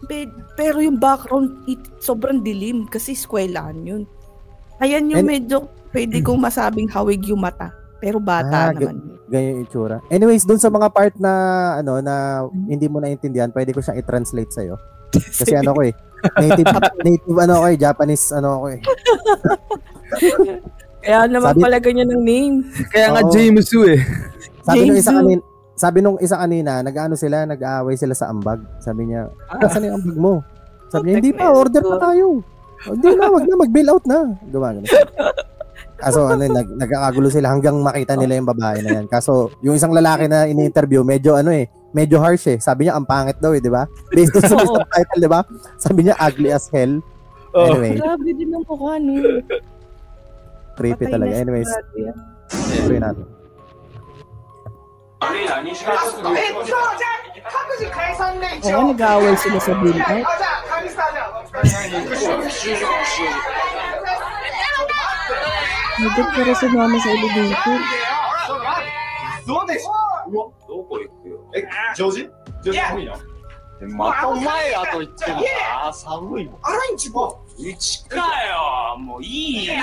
Pero yung background, sobrang dilim kasi eskwelahan yun. Ayan yung medyo pwede kong masabing hawig yung mata. Pero bata naman. Ganyan yung itsura. Anyways, dun sa mga part na na hindi mo naintindihan, pwede ko siyang i-translate sa'yo. Kasi native Japanese Kaya naman pala ganyan ng name. Kaya nga Jamesu eh. Sabi nung isa kanina, nag-aaway sila sa ambag. Sabi niya, "Saan yung ambag mo?" Sabi niya, "Hindi pa, order pa tayo." "Hindi na, wag na, mag-bail out na." Gumagano. Kaso nagkakagulo sila hanggang makita nila yung babae na yan. Kaso yung isang lalaki na ini-interview, medyo medyo harsh eh. Sabi niya, ang pangit daw di ba? Based on sa subtitle, di ba? Sabi niya, ugly as hell. Anyway. Grabe din ang mukha, no? Creepy talaga. Anyways. Try natin. Oo, nag-aaway sila sa building. Nagod para sa mama sa elevator. どうでしょう？どこ行くよ？ジョージ寒いの？またお前らと言ってもさ、寒いもん。あらんちも。うちかよ。もういいよ。飲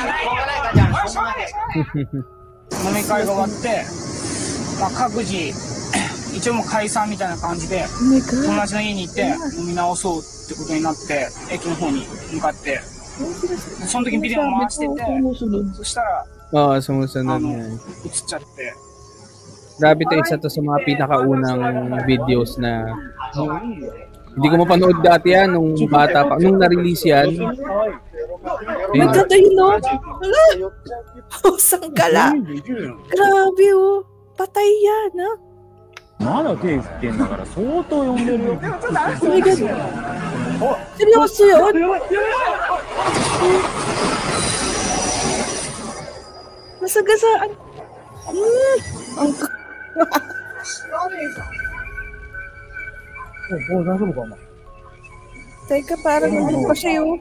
み会が終わってまあ、各自一応もう解散みたいな感じで友達の家に行って飲み直そうってことになって駅の方に向かってその時にビデオ回しててそしたらsumusunod na. 映っちゃって Grabe ito, isa to sa mga pinakaunang videos na hindi ko mapanood dati yan nung bata pa, nung na-release yan. Maganda yun, no? Wala. Sanggala. Grabe, oh. Patay yan, ha? まだ手振ってんだから相当呼んでるよ。 Oh my God. Seryoso yun? Masagasaan. Ang... 大丈夫かな Teka, parang nandun pa siya, oh.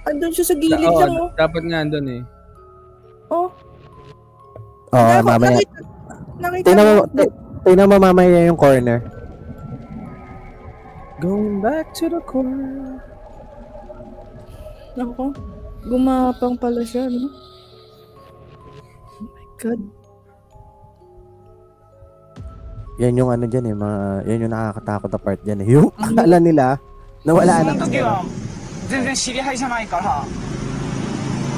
Andun siya sa gilid lang, oh. Dapat nga andun eh. Oh. Oo, mamaya. Nakita Tingnan mo mamaya yung corner. Going back to the corner. Ako, gumapang pala siya, no? Oh my God. Yan yung ano dyan eh, yan yung nakakatakot na part dyan eh. Yung akala nila, nawala na. その時は全然知り合いじゃないから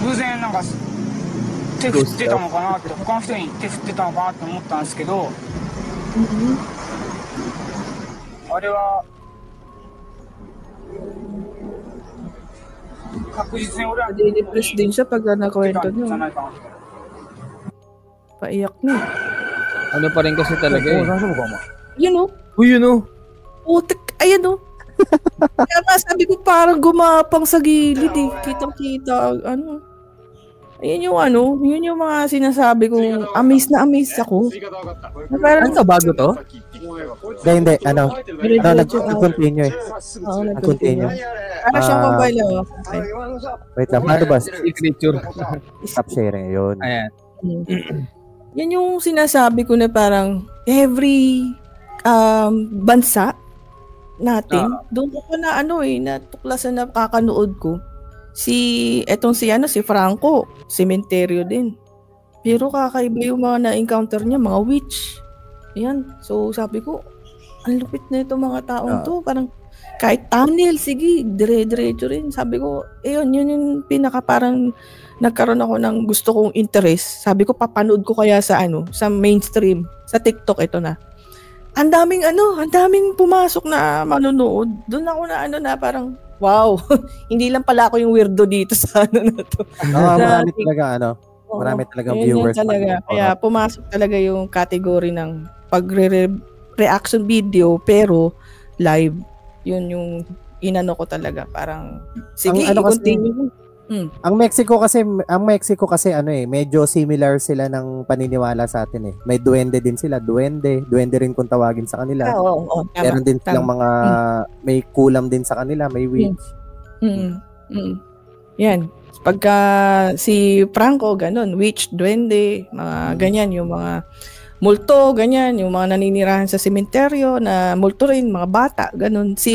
偶然なんか手振ってたのかなって他の人に手振ってたのかなって思ったんですけどあれは確実に俺は Nade-depress din siya pag nakwento niyo. Paiyak na. Ano pa rin kasi talaga eh. Yun, oh. Uy, yun oh. Putik. Ayan, oh. Kaya nga sabi ko parang gumapang sa gilid eh. Kitang-kita. Ano. Ayun yung ano. Yun yung mga sinasabi kong amaze na amaze ako. Na parang, Ano, bago to? Hindi. Ano, nag-continue eh. Oo, Nag-continue. Para siyang mobile, oh. Okay. Wait lang, paano ba? Signature. Stop sharing, yun. Ayan. Yan yung sinasabi ko na parang every bansa natin, doon ako na ano eh, natuklasan na kakanood ko. Si Franco, sementeryo din. Pero kakaiba yung mga na-encounter niya, mga witch. Ayan. So sabi ko, ang lupit na itong mga taong to. Parang kahit tunnel, sige, dire-diretso rin. Sabi ko, yun yung pinaka parang nagkaroon ako ng gusto kong interest. Sabi ko, papanood ko kaya sa sa mainstream, sa TikTok ito na. Ang daming pumasok na manonood. Doon ako na parang, wow, hindi lang pala ako yung weirdo dito sa na to. Marami talaga marami talagang viewers. Talaga. Kaya pumasok talaga yung category ng pagre-reaction video pero live. Yun yung inano ko talaga. Parang, sige, i-continue. Ang Mexico kasi medyo similar sila ng paniniwala sa atin eh. May duwende din sila, duwende rin kung tawagin sa kanila. Oo, meron din silang mga may kulam din sa kanila, may witch. Yan. Pagka si Franco ganun, witch, duwende, mga ganyan yung mga multo, ganyan, yung mga naninirahan sa sementeryo na multo rin, mga bata, ganun. Si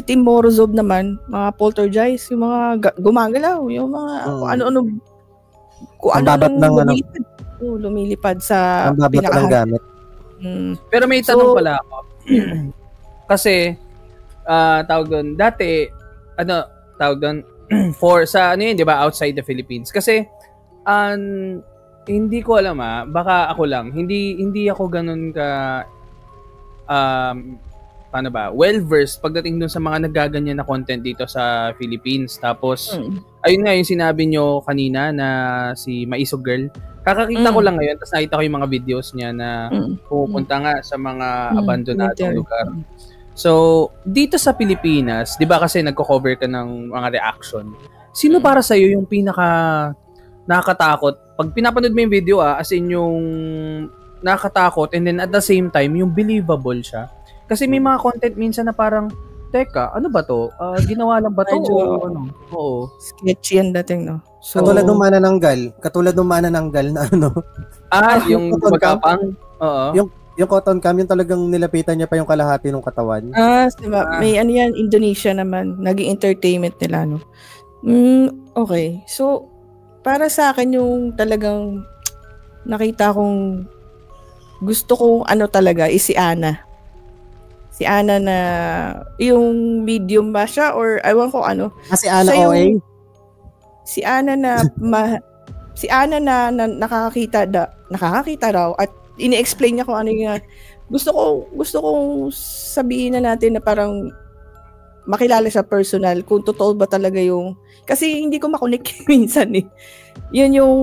Tim Morozov naman, mga poltergeist, yung mga gumagalaw, yung mga kung ano-ano lumilipad sa pinakahan. Gamit. Pero may tanong pala ako. Kasi, tawag doon, dati, for sa di ba, outside the Philippines. Kasi, hindi ko alam baka ako lang. Hindi ako ganun ka paano ba? Well-versed pagdating dun sa mga nagaganyan na content dito sa Philippines. Tapos ayun nga yung sinabi nyo kanina na si Maisog Girl. Kakakita ko lang ngayon tapos nakita ko yung mga videos niya na pupunta nga sa mga abandonadong lugar. So, dito sa Pilipinas, 'di ba kasi nagko-cover ka ng mga reaction. Sino para sa iyo yung pinaka nakakatakot? Pag pinapanood mo yung video, as in yung nakakatakot and then at the same time, yung believable siya. Kasi may mga content minsan na parang, teka, ano ba to? Ginawa lang ba to? Oo. Sketchy yan dating, no? So, katulad ng manananggal na yung magkapang? Oo. Yung cotton cam, yung talagang nilapitan niya pa yung kalahati ng katawan. Diba? May yan, Indonesia naman, naging entertainment nila, no? Okay. So, para sa akin yung talagang nakita kong gusto kong ano talaga is si Ana. Si Ana na yung medium ba siya or ewan ko ano. Si Ana siya OA? Si Ana na si Ana na nakakakita raw at ini-explain niya kung ano yung gusto kong sabihin na natin na parang makilala siya personal kung totoo ba talaga yung kasi hindi ko makunik minsan eh. Yun yung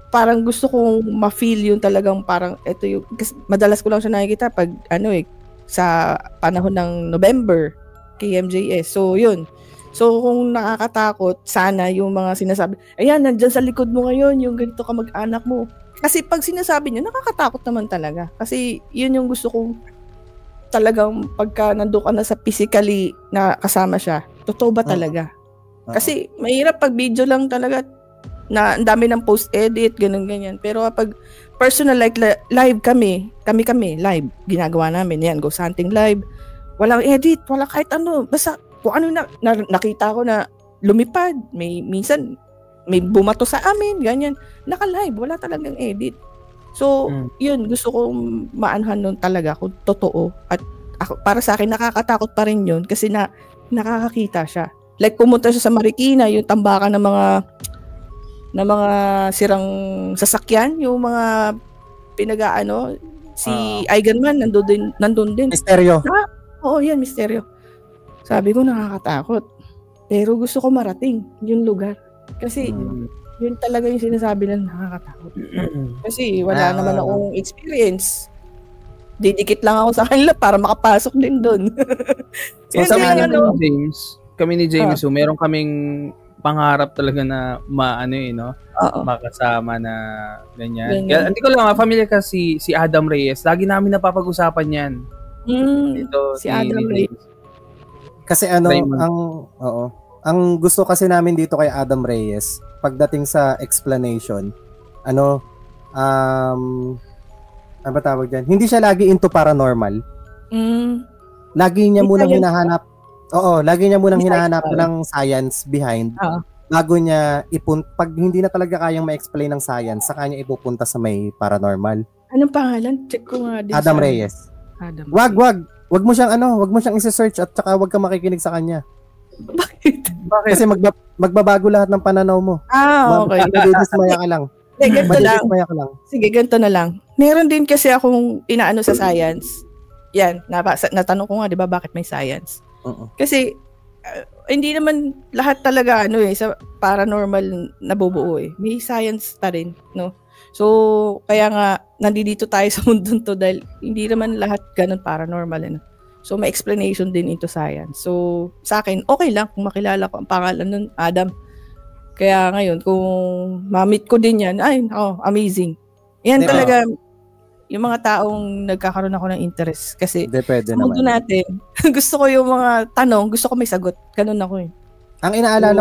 parang gusto kong ma-feel yung talagang parang ito yung kasi madalas ko lang siya nakikita pag ano eh sa panahon ng November kay MJS. So yun. So kung nakakatakot, sana yung mga sinasabi, ayan, nandyan sa likod mo ngayon, yung ganito ka mag-anak mo. Kasi pag sinasabi niyo, nakakatakot naman talaga. Kasi yun yung gusto kong talagang pagka nandun ka na sa physically na kasama siya, totoo ba talaga? Kasi mahirap pag video lang talaga na ang dami ng post-edit, ganyan. Pero kapag personal like live kami, live, ginagawa namin, yan, Ghost Hunting Live, walang edit, wala kahit ano, basta kung ano na nakita ko na lumipad, minsan may bumato sa amin, ganyan, naka-live, wala talagang edit. So, yun, gusto kong maanhan nun talaga kung totoo. At ako, para sa akin, nakakatakot pa rin yun kasi nakakakita siya. Like, pumunta siya sa Marikina, yung tambakan ng mga sirang sasakyan, yung mga pinag-aano, si Eigenman, nandun din. Misteryo. Oo, yan, misteryo. Sabi ko, nakakatakot. Pero gusto ko marating yung lugar. Kasi, yun talaga yung sinasabi na nakakatakot. Kasi wala naman akong experience. Didikit lang ako sa kanila para makapasok din doon. So, kami ni James, meron kaming pangarap talaga na makasama na ganyan. Kaya, hindi ko lang, familiar ka si Adam Reyes. Lagi namin napapag-usapan yan. Dito, si Adam Reyes. Kasi ang gusto kasi namin dito kay Adam Reyes, pagdating sa explanation, ano ba tawag dyan? Hindi siya lagi into paranormal. Lagi niya munang hinahanap. Lagi niya munang hinahanap ng science behind. Bago niya pag hindi na talaga kayang ma-explain ng science, saka niya ipupunta sa may paranormal. Anong pangalan? Check ko nga din. Adam Reyes. Wag mo siyang i-search at saka wag ka makikinig sa kanya. Bakit? Kasi magbabago lahat ng pananaw mo. Okay. Madidismaya ka lang. Sige, ganito na lang. Meron din kasi akong inaano sa science. Yan, natanong ko nga, di ba, bakit may science? Kasi, hindi naman lahat talaga, sa paranormal nabubuo eh. May science pa rin, no? So, kaya nga, nandito tayo sa mundong to dahil hindi naman lahat ganun paranormal, So, may explanation din into science. So, sa akin, okay lang kung makilala ko ang pangalan nun, Adam. Kaya ngayon, kung ma-meet ko din yan, amazing. Yan talaga, yung mga taong nagkakaroon ako ng interest. Kasi, sa mundo natin, gusto ko yung mga tanong, gusto ko may sagot. Ganun ako eh. Ang inaalala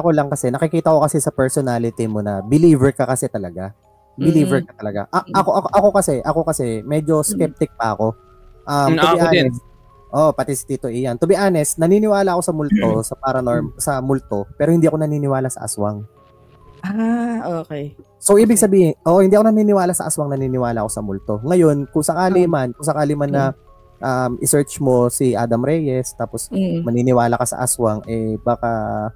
ko lang kasi, nakikita ko kasi sa personality mo na believer ka kasi talaga. Believer ka talaga. Ako kasi, medyo skeptic pa ako. To be honest, pati si Tito Ian. To be honest, naniniwala ako sa multo, sa multo, pero hindi ako naniniwala sa aswang. Okay. So ibig sabihin, hindi ako naniniwala sa aswang, naniniwala ako sa multo. Ngayon, kung sakali man na i-search mo si Adam Reyes tapos maniniwala ka sa aswang, baka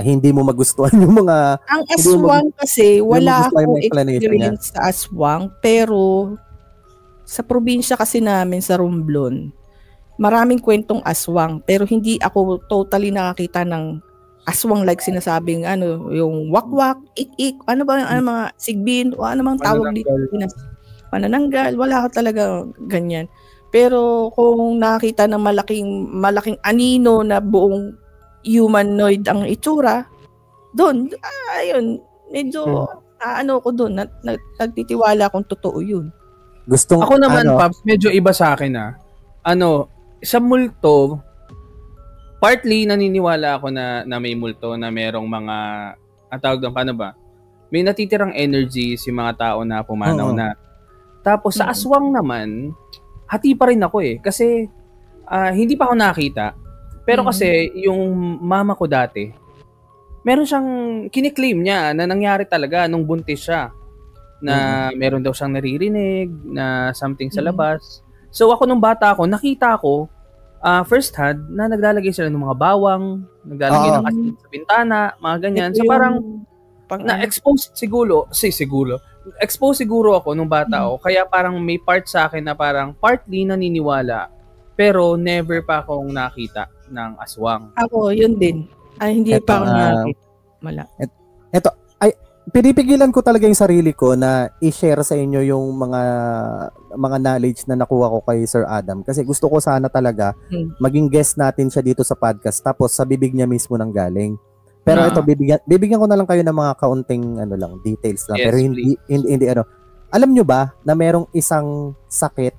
hindi mo magustuhan yung mga ang aswang kasi wala akong experience sa aswang, pero sa probinsya kasi namin sa Romblon, maraming kwentong aswang, pero hindi ako totally nakakita ng aswang like sinasabing yung wakwak, ik-ik, mga sigbin, o ano bang tawag dito, panananggal, wala ka talaga ganyan. Pero kung nakita ng malaking anino na buong humanoid ang itsura, doon, medyo ko doon, nagtitiwala kung totoo yun. Ako naman, Paps, medyo iba sa akin sa multo, partly naniniwala ako na may multo, na merong mga, tawag doon, paano ba? May natitirang energy si mga tao na pumanaw na. Tapos sa aswang naman, hati pa rin ako kasi hindi pa ako nakita. Pero kasi yung mama ko dati, meron siyang kiniklaim niya na nangyari talaga nung buntis siya. na meron daw siyang naririnig na something sa labas. So ako nung bata ako, nakita ko first hand na naglalagay sila ng mga bawang, naglalagay ng asin sa bintana, mga ganyan. So parang na-expose siguro ako nung bata ako. Kaya parang may part sa akin na parang partly naniniwala pero never pa akong nakita ng aswang. Ako, yun din. Ay, hindi pa ako nakita. Wala. Pinipigilan ko talaga yung sarili ko na i-share sa inyo yung mga knowledge na nakuha ko kay Sir Adam kasi gusto ko sana talaga maging guest natin siya dito sa podcast tapos sa bibig niya mismo nang galing. Pero ito bibigyan ko na lang kayo ng mga kaunting details lang. Yes, pero hindi Alam nyo ba na merong isang sakit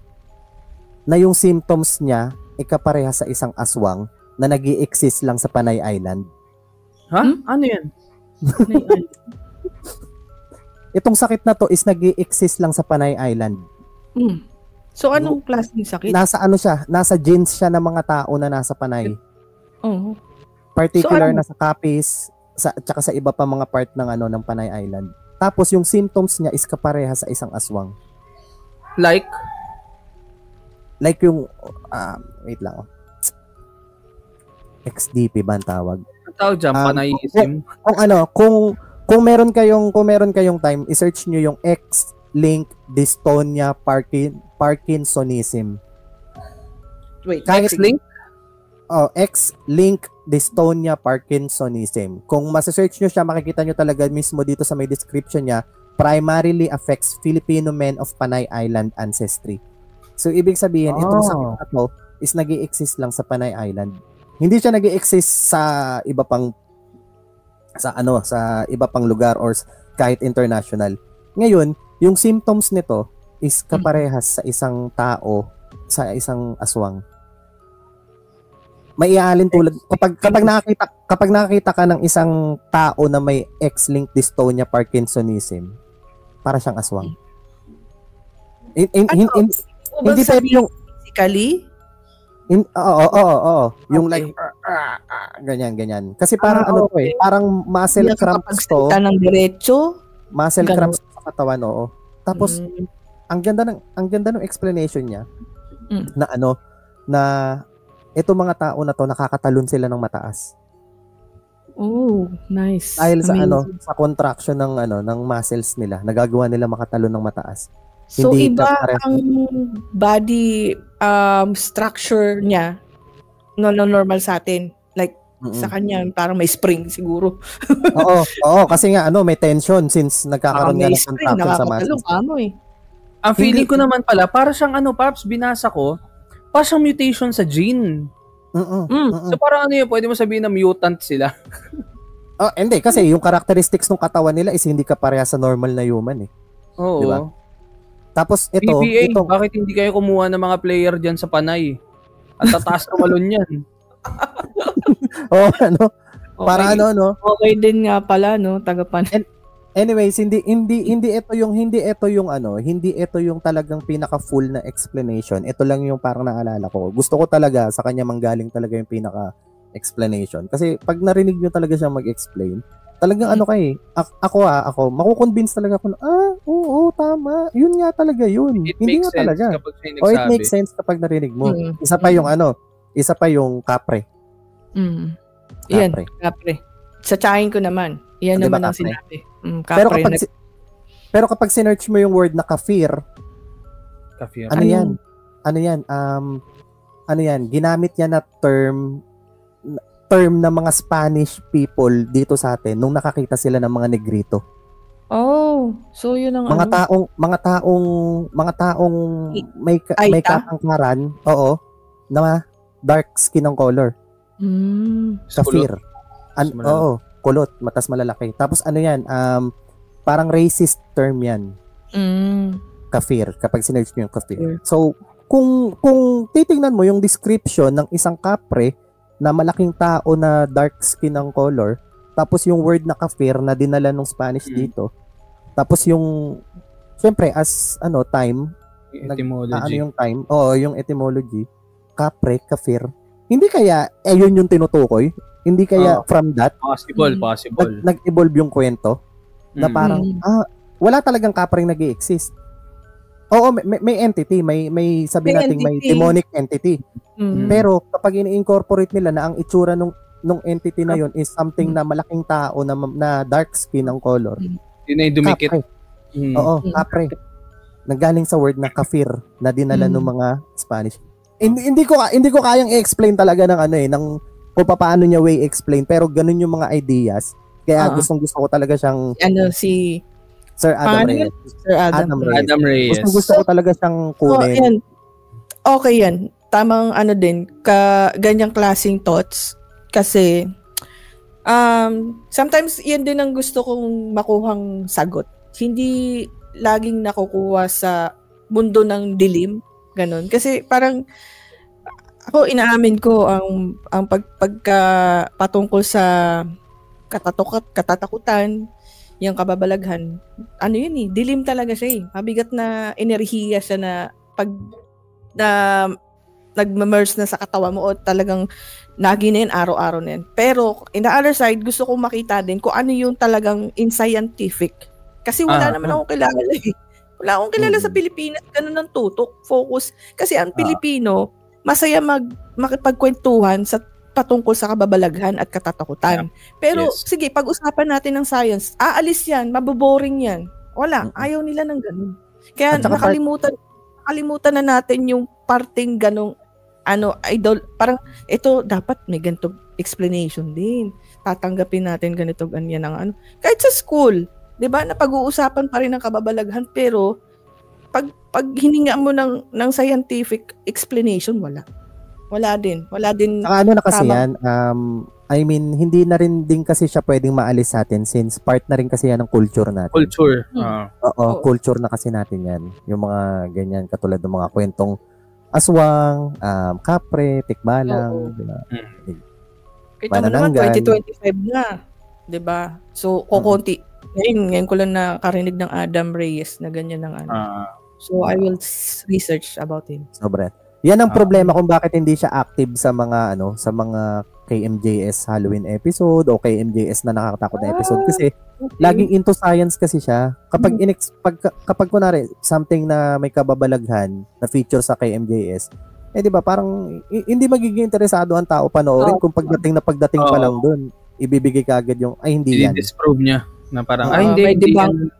na yung symptoms niya kapareha sa isang aswang na nag-i-exist lang sa Panay Island? Ha? Ano yan? Itong sakit na to is nag-i-exist lang sa Panay Island. So, anong klaseng sakit? Nasa genes siya ng mga tao na nasa Panay. Oo. Particular na sa Capiz, tsaka sa iba pa mga part ng ng Panay Island. Tapos yung symptoms niya is kapareha sa isang aswang. Like yung wait lang. XDP ba ang tawag? Ang tawag dyan, Panayism. Kung meron kayong time, i-search nyo yung X-linked dystonia Parkinsonism. Wait, X-linked? X-linked dystonia Parkinsonism. Kung ma-search nyo siya, makikita nyo talaga mismo dito sa may description niya, primarily affects Filipino men of Panay Island ancestry. So, ibig sabihin, itong sakit na to is nag-i-exist lang sa Panay Island. Hindi siya nag-i-exist sa iba pang lugar or kahit international. Ngayon, yung symptoms nito is kaparehas sa isang tao, sa isang aswang. Maiaalin tulad kapag nakakita ka ng isang tao na may X-linked dystonia Parkinsonism, para siyang aswang. Hindi pwede yung physically? Oo. Yung like ganyan. Kasi parang parang muscle cramps to. Ng diretso? Muscle cramps sa katawan, oo. Tapos ang ganda ng explanation niya na ito mga tao na to nakakatalon sila ng mataas. Oh, nice. Dahil sa sa contraction ng muscles nila, nagagawa nila makatalon ng mataas. So iba ang body structure niya no normal sa atin. Like sa kanya parang may spring siguro. Oo, kasi nga may tension since nagkakaroon nga ng contraction sa muscles. Ang feeling ko naman pala para siyang Paps, binasa ko, para siyang mutation sa gene. So parang pwede mo sabihin na mutant sila. Hindi kasi yung characteristics ng katawan nila is hindi kapareha sa normal na human Oo. Diba? Tapos ito, bakit hindi kayo kumuha ng mga player diyan sa Panay? At tataas ng malon yan. Para Okay din nga pala taga Panay. Anyways, hindi ito yung talagang pinaka full na explanation. Ito lang yung parang naalala ko. Gusto ko talaga sa kanya manggaling talaga yung pinaka explanation. Kasi pag narinig nyo talaga siya mag-explain, talagang ako, makukonvince talaga ako na, oo, tama. Yun nga talaga yun. Hindi nga talaga. It makes sense kapag narinig mo. Isa pa yung kapre. Yan, kapre. Sa tsahin ko naman. Yan naman ang sinabi. Pero kapag sinearch mo yung word na kafir, ano yan? Ginamit yan na term ng mga Spanish people dito sa atin nung nakakita sila ng mga negrito. Oh, so yun ang mga taong may katangkaran, na dark skin ng color. Kafir. Kulot, matas malalaki. Tapos parang racist term yan. Kafir, kapag sinearch nyo yung kafir. So, kung titingnan mo yung description ng isang kapre na malaking tao na dark skin ng color, tapos yung word na kafir na dinala ng Spanish dito, tapos yung, syempre, as time, etymology. Yung time, yung etymology, kapre, kafir, hindi kaya, yun yung tinutukoy? Hindi kaya from that? Possible. Nag-evolve yung kwento na parang, wala talagang kapre nag-i-exist. Oo, may entity, may sabi natin may demonic entity. Pero kapag ini-incorporate nila na ang itsura nung entity na yon is something na malaking tao na dark skin ang color. Yun ay dumikit. Oo, kapre. Nanggaling sa word na kafir na dinala ng mga Spanish. Hindi ko kayang i-explain talaga ng kung paano niya way explain, pero ganun yung mga ideas. Kaya gusto ko talaga siyang si Sir Adam Reyes. Sir Adam Reyes. Gusto ko talaga siyang kunin. Okay yan. Tamang din, ganyang klaseng thoughts. Kasi, sometimes yan din ang gusto kong makuhang sagot. Hindi laging nakukuha sa mundo ng dilim. Ganon. Kasi parang, ako inaamin ko ang patungkol sa katatakutan, yung kababalaghan, dilim talaga siya Mabigat na enerhiya siya na pag nag-merge na sa katawan mo o talagang naginin araw-araw na yan. Pero, in the other side, gusto kong makita din kung ano yung talagang in-scientific. Kasi wala naman akong kilala Wala akong kilala sa Pilipinas, ganun ang tutok, focus. Kasi ang Pilipino, masaya makipagkwentuhan sa patungkol sa kababalaghan at katatakutan. Pero, sige, pag-usapan natin ng science, aalis yan, maboboring yan. Wala, ayaw nila ng ganun. Kaya nakalimutan na natin yung parting ganong idol. Parang, ito, dapat may ganitong explanation din. Tatanggapin natin ganito, ganyan ang Kahit sa school, di ba, napag-uusapan pa rin ng kababalaghan, pero, pag hininga mo ng scientific explanation, wala. Wala din. Saka na kasi yan, I mean, hindi na rin din kasi siya pwedeng maalis sa atin since part na rin kasi yan ng culture natin. Culture. Oo, culture na kasi natin yan. Yung mga ganyan, katulad ng mga kwentong aswang, kapre, tikbalang, diba? Kita mo naman, 2025 na. Diba? So, kukunti. Ngayon ko lang nakarinig ng Adam Reyes na ganyan ng So, I will research about him. Sobra. Yan ang problema kung bakit hindi siya active sa mga sa mga KMJS Halloween episode o KMJS na nakakatakot na episode kasi laging into science kasi siya. Kapag kunwari something na may kababalaghan na feature sa KMJS, di ba parang hindi magiging interesado ang tao panoorin kung pagdating pa lang doon, ibibigay kaagad yung hindi yan. I-disprove niya na parang hindi yan.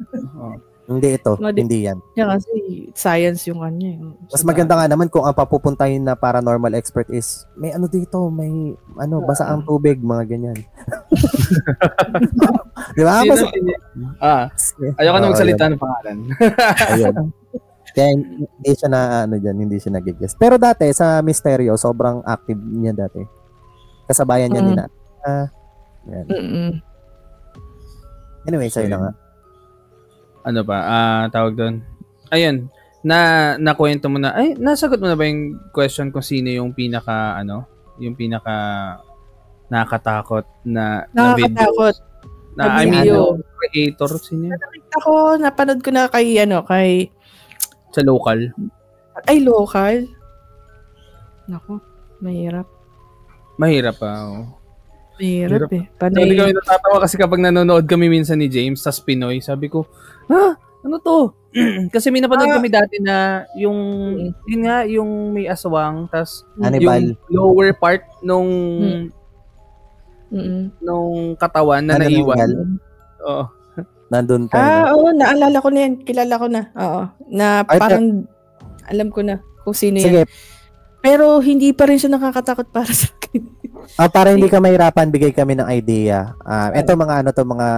Hindi ito, hindi yan. Yeah, kasi science yung kanya. Mas maganda nga naman kung ang papupuntahin na paranormal expert is may dito, may basa ang tubig, mga ganyan. Di ba? Ayoko na magsalita ng pangalan. Ayun. Kaya hindi siya hindi siya nag-guess. Pero dati, sa Misteryo, sobrang active niya dati. Kasabayan niya din na. Yan. Anyway, sa'yo na nga. Ano ba? Tawag doon. Ayun. Nakwento mo na. Ay, nasagot mo na ba yung question kung sino yung pinaka nakakatakot na nakakatakot na I mean, yung creator sino? Ako, napanood ko na kay sa local. Ay, local? Naku, mahirap. Mahirap Mahirap eh. Sabi kami natatawa kasi kapag nanonood kami minsan ni James sa Pinoy, sabi ko, ano to? Kasi may napanood kami dati na yung may aswang, tas yung lower part nung katawan na naiwan. Oo. Nandun pa. Oo, naalala ko na yan. Kilala ko na. Oo. Na parang alam ko na kung sino yan. Sige. Pero hindi pa rin siya nakakatakot para sa akin. Para hindi ka mahirapan, bigay kami ng idea. Ito mga mga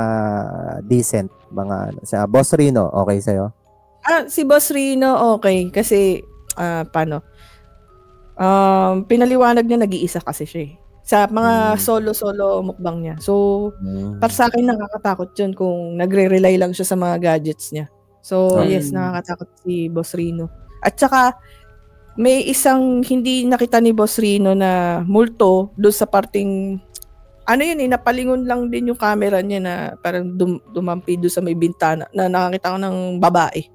decent, mga sa Boss Rino, okay sa'yo? Si Boss Rino, okay. Kasi, paano? Pinaliwanag niya, nag-iisa kasi siya sa mga solo mukbang niya. So, para sa akin, nakakatakot yun kung nagre-rely lang siya sa mga gadgets niya. So, yes, nakakatakot si Boss Rino. At saka, may isang hindi nakita ni Boss Rino na multo doon sa parting napalingon lang din yung camera niya na parang dumampi doon sa may bintana na nakakita ko ng babae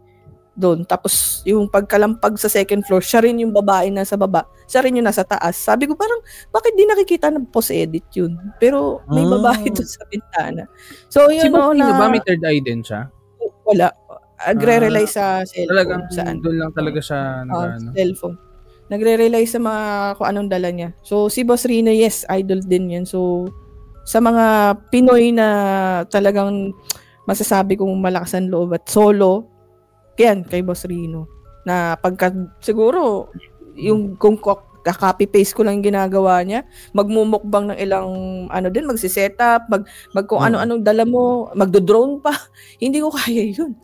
doon. Tapos yung pagkalampag sa second floor, siya rin yung babae na sa baba, siya rin yung nasa taas. Sabi ko parang bakit di nakikita ng post-edit yun? Pero may babae doon sa bintana. So yun si Boss Rino ba may third eye din siya? wala. Nagre-rely sa cellphone. Talagang Saan? doon lang talaga siya Cellphone. Nagre-rely sa mga kung anong dala niya. So, si Boss Rino, yes, idol din yan. So, sa mga Pinoy na talagang masasabi kong malakas ang loob at solo, yan, kay Boss Rino. Na pagka, siguro, yung kung copy-paste ko lang ginagawa niya, magmumukbang ng ilang, magsisetup, mag kung ano-anong dala mo, magdo-drone pa. Hindi ko kaya yun.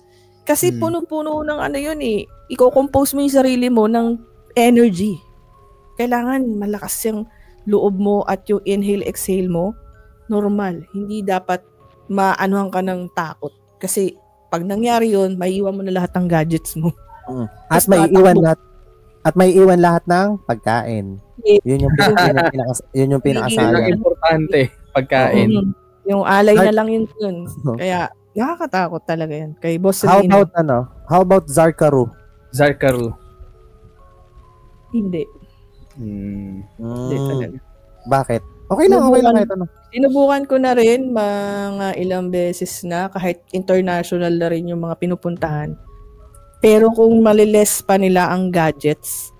Kasi puno-puno ng yun eh. Iko-compose mo yung sarili mo ng energy. Kailangan malakas yung loob mo at yung inhale-exhale mo, normal. Hindi dapat maanuhan ka ng takot. Kasi pag nangyari yun, maiiwan mo na lahat ng gadgets mo. At may iwan lahat ng pagkain. Yun yung pinakasalan. Yung importante, pagkain. Yung alay na lang yun. Kaya nakakatakot talaga yan. Kay Boss Rino. How about Zarkaru? Hindi. Hindi talaga. Bakit? Okay lang kahit ano. Sinubukan ko na rin mga ilang beses na kahit international na rin yung mga pinupuntahan. Pero kung maliles pa nila ang gadgets,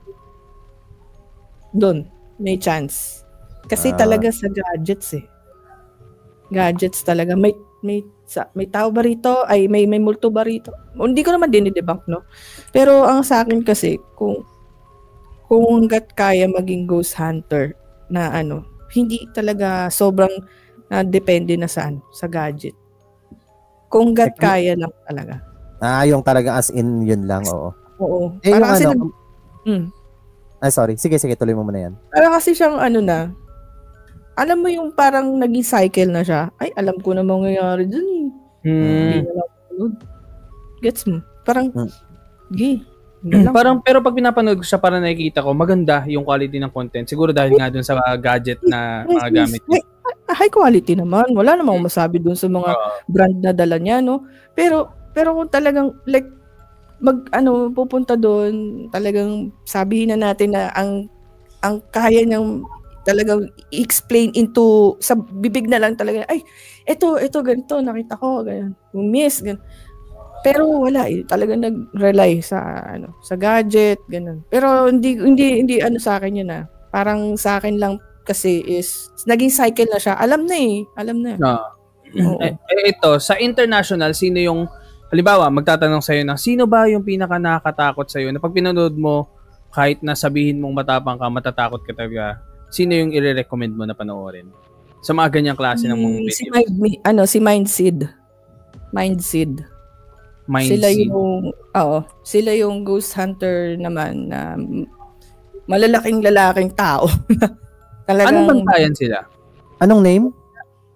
doon, may chance. Kasi talaga sa gadgets eh. Gadgets talaga. May tao ba rito? Ay, may multo ba rito? Hindi ko naman dinidebunk, no? Pero ang sa akin kasi, kung hanggat kaya maging ghost hunter na hindi talaga sobrang depende na sa gadget. Kung hanggat kaya lang talaga. Yung talaga as in yun lang, oo. Oo. Para kasi sorry. Sige, tuloy mo muna yan. Para kasi siyang alam mo yung parang naging cycle na siya. Ay, alam ko na mangyayari dun eh. Hindi na lang sunod. Gets mo? Parang, parang, pero pag pinapanood ko siya, parang nakikita ko, maganda yung quality ng content. Siguro dahil nga dun sa gadget na mga gamit niya. High quality naman. Wala namang masabi dun sa mga brand na dala niya, no? Pero kung talagang pupunta doon, talagang sabihin na natin na ang kaya niyang talagang i-explain into sa bibig na lang talaga, ay, ito ganito nakita ko, ganyan. Miss, ganyan. Pero wala eh, talagang nag-rely sa gadget, ganun. Pero hindi sa akin yun ah. Parang sa akin lang kasi is naging cycle na siya. Alam na eh. Ito, sa international, sino yung halimbawa, magtatanong sa'yo na, sino ba yung pinaka nakakatakot sa'yo na pag pinanood mo, kahit na sabihin mong matapang ka, matatakot ka talaga, sino yung i-recommend mo na panoorin? Sa mga ganyang klase ng mga videos. Si Mindseed. Sila yung ghost hunter naman na malalaking lalaking tao. Anong bantayan sila? Anong name?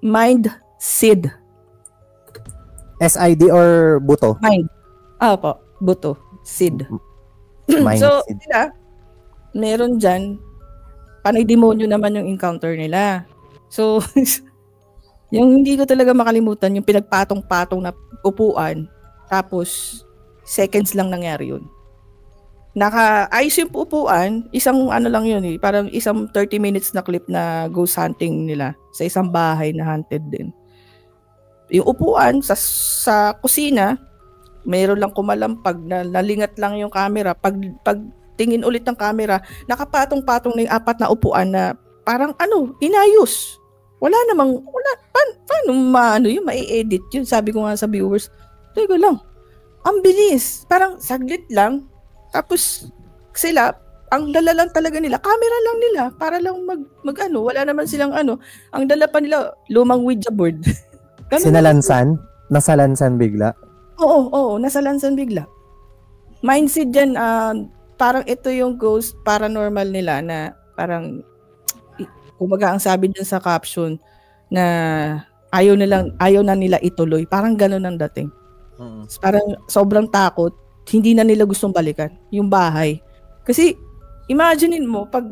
Mindseed. SID or Buto? Mind. Po. Buto. Seed. So, sila, meron dyan, panay demonyo naman yung encounter nila. So, yung hindi ko talaga makalimutan, yung pinagpatong-patong na upuan, tapos, seconds lang nangyari yun. Naka-ayos yung upuan, isang lang yun eh, parang isang 30 minutes na clip na ghost hunting nila sa isang bahay na haunted din. Yung upuan sa kusina, mayroon lang kumalampag na nalingat lang yung camera. Pag tingin ulit ng camera, nakapatong-patong na yung 4 na upuan na parang inayos. Paano yun, mai-edit yun. Sabi ko nga sa viewers, teka lang, ang bilis. Parang saglit lang. Tapos sila, ang dala lang talaga nila, camera lang nila, para lang wala naman silang ang dala pa nila, lumang Ouija board. Sinalansan? Nasalansan bigla? Oo, nasalansan bigla. Mindset dyan, parang ito yung ghost paranormal nila na parang, kumbaga ang sabi dyan sa caption, na ayaw na nila ituloy. Parang gano'n ang dating. Parang sobrang takot, hindi na nila gustong balikan yung bahay. Kasi, imaginein mo, pag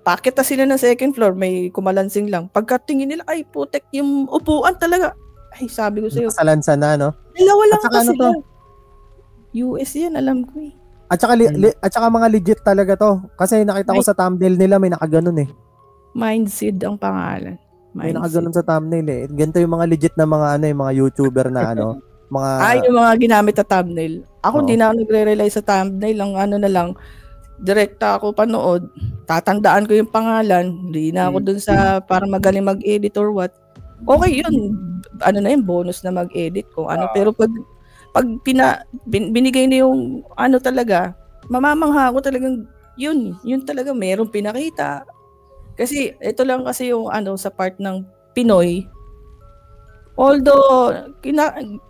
pakita sila ng second floor, may kumalansing lang. Pagkatingin nila, ay putek, yung upuan talaga. Ay, sabi ko sa'yo. Nakasalansan na, no? Dalawa lang kasi sila. US yan, alam ko eh. At saka mga legit talaga to. Kasi nakita ko sa thumbnail nila, may nakaganon eh. Mindseed ang pangalan. May nakaganon sa thumbnail eh. Ganito yung mga legit na mga mga YouTuber na Yung mga ginamit na thumbnail. Ako hindi na ako nagre-rely sa thumbnail. Ang ano na lang, direkta ako panood. Tatandaan ko yung pangalan. Hindi na ako dun sa para magaling mag-edit or what. Okay yun. Ano na yun, bonus na mag-edit ko. Pero pag binigay na yung ano talaga, mamamangha ako talagang yun talaga merong pinakita. Kasi ito lang kasi yung ano sa part ng Pinoy. Although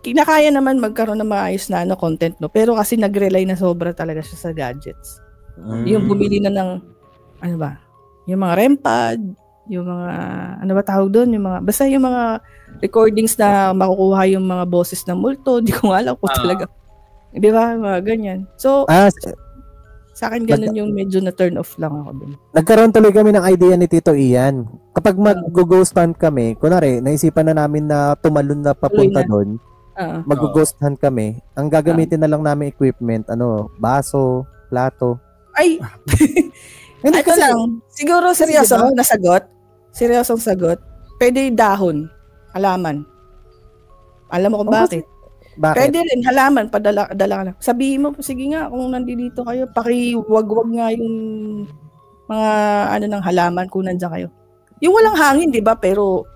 kinakaya naman magkaroon ng maayos na content, no, pero kasi nag-rely na sobra talaga siya sa gadgets. Yung bumili na ng ano ba? Yung mga REM pad, yung mga ano ba tawag doon, yung mga basta yung mga recordings na makukuha yung mga boses ng multo, di ko alam kung talaga. Di ba? Mga ganyan. So sa akin ganun yung medyo na turn off lang ako dun. Nagkaroon tuloy kami ng idea ni Tito Ian. Kapag mag-ghost hunt kami, kunwari, naisipan na namin na tumalon na papunta doon, mag-ghost hunt kami, ang gagamitin na lang namin equipment, baso, plato. Ay! Hindi kasi lang. Siguro seryoso, nasagot. Seryosong sagot. Pwede dahon, halaman. Alam mo kung bakit? Bakit? Pwede rin, halaman, dala ka lang. Sabihin mo, sige nga, kung nandito kayo, pakiwag-wag nga yung mga ng halaman kung nandiyan kayo. Yung walang hangin, di ba? Pero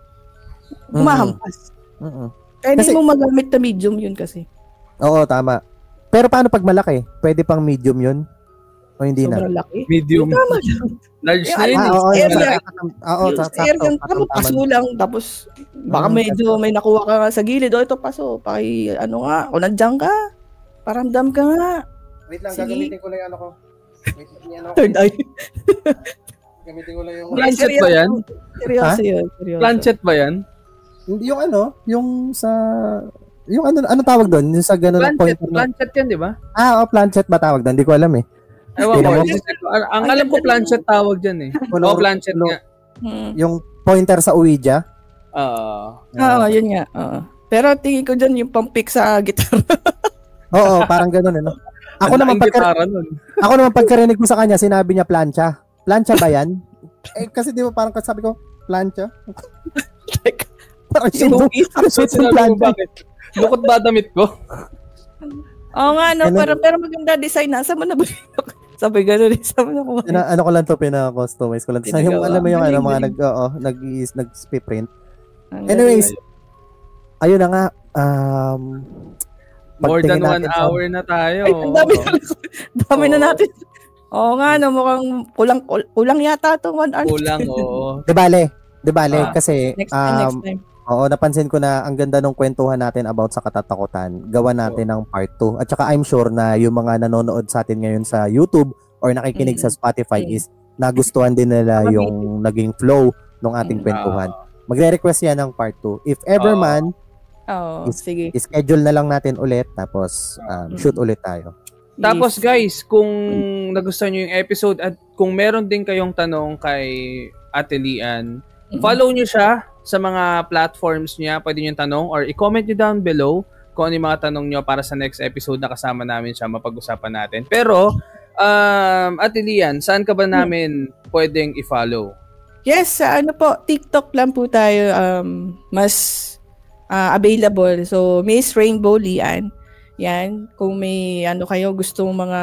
humahampas. Pwede mo magamit na medium yun kasi. Oo, tama. Pero paano pag malaki? Pwede pang medium yun? O hindi sobrang na? Laki? Medium. Large na yun. Oo, paso lang. Tapos, baka medyo may nakuha ka nga sa gilid. O, ito paso. Kung nandiyan ka, paramdam ka nga. Wait lang, gagamitin ko lang yung ko. Third eye. Gamitin ko lang yung... Planchet ba yan? Seryoso yun. Planchet ba yan? Yung yung sa... Yung ano tawag doon? Yung sa ganun planchet yan, di ba? Planchet ba tawag doon? Hindi ko alam eh. Ewan ko. Ang alam ko planchet tawag dyan eh. Planchet nga. Yung pointer sa Ouija? Oo, yun nga. Pero tingin ko dyan yung pang-pick sa gitara. Oo, parang ganun eh. No? Ako naman pagkarinig ko sa kanya, sinabi niya plancha. Plancha ba yan? Kasi di ba parang sabi ko, plancha? Parang bukod ba damit ko? Oo nga, no, pero maganda design. Nasa mo na ba? Sabi gano'n rin. Sabi na ko. Ano ko lang to, pina-customize ko lang. Yung, alam mo yung mga nag-print. Anyways, ayun na nga. More than 1 hour na tayo. Ay, dami na natin. Oo nga, no, mukhang kulang yata itong 1 hour. Kulang, oo. Di bale, kasi next time. Oo, napansin ko na ang ganda ng kwentuhan natin about sa katatakutan. Gawa natin ng part 2. At saka I'm sure na yung mga nanonood sa atin ngayon sa YouTube or nakikinig sa Spotify is nagustuhan din nila yung naging flow ng ating kwentuhan. Magre-request yan ng part 2. If ever man, sige. schedule na lang natin ulit tapos shoot ulit tayo. Tapos guys, kung nagustuhan nyo yung episode at kung meron din kayong tanong kay Ate Lian, follow nyo siya sa mga platforms niya, pwede nyo tanong or i-comment nyo down below kung ano yung mga tanong nyo para sa next episode na kasama namin siya, mapag-usapan natin. Pero, Ate Lian, saan ka ba namin pwedeng i-follow? Yes, TikTok lang po tayo mas available. So, Miss Rainbow Lian. Yan, kung may kayo gustong mga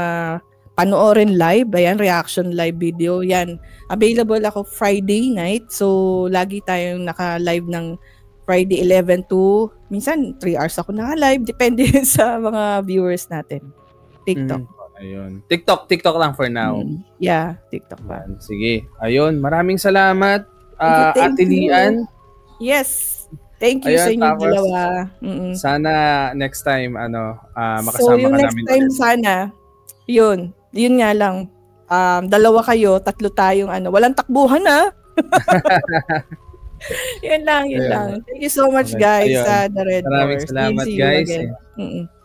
panoorin live, ayan, reaction live video, yan. Available ako Friday night. So, lagi tayong naka-live ng Friday 11 to, minsan 3 hours ako naka-live. Depende sa mga viewers natin. TikTok. Ayun. TikTok lang for now. Yeah, TikTok pa. Sige. Ayun, maraming salamat, Ate Lian. Yes. Thank you sa inyo dalawa. Sana next time, makasama so, yung ka next namin. time sana, yun nga lang, 2 kayo, 3 tayong walang takbuhan Yun lang. Thank you so much guys sa The Red Doors. Maraming salamat guys.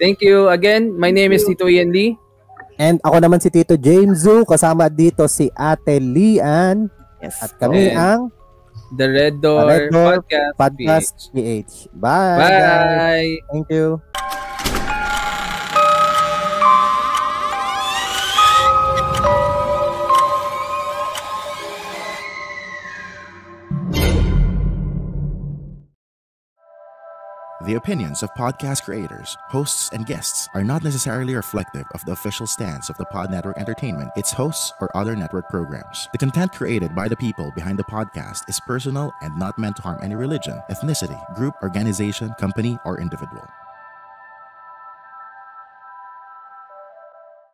Thank you again. My name is Tito Ian Lee. And ako naman si Tito James Zhu. Kasama dito si Ate Lian. Yes. At kami ang The Red Door Podcast PH. Bye. Bye. Thank you. The opinions of podcast creators, hosts, and guests are not necessarily reflective of the official stance of the Pod Network Entertainment, its hosts, or other network programs. The content created by the people behind the podcast is personal and not meant to harm any religion, ethnicity, group, organization, company, or individual.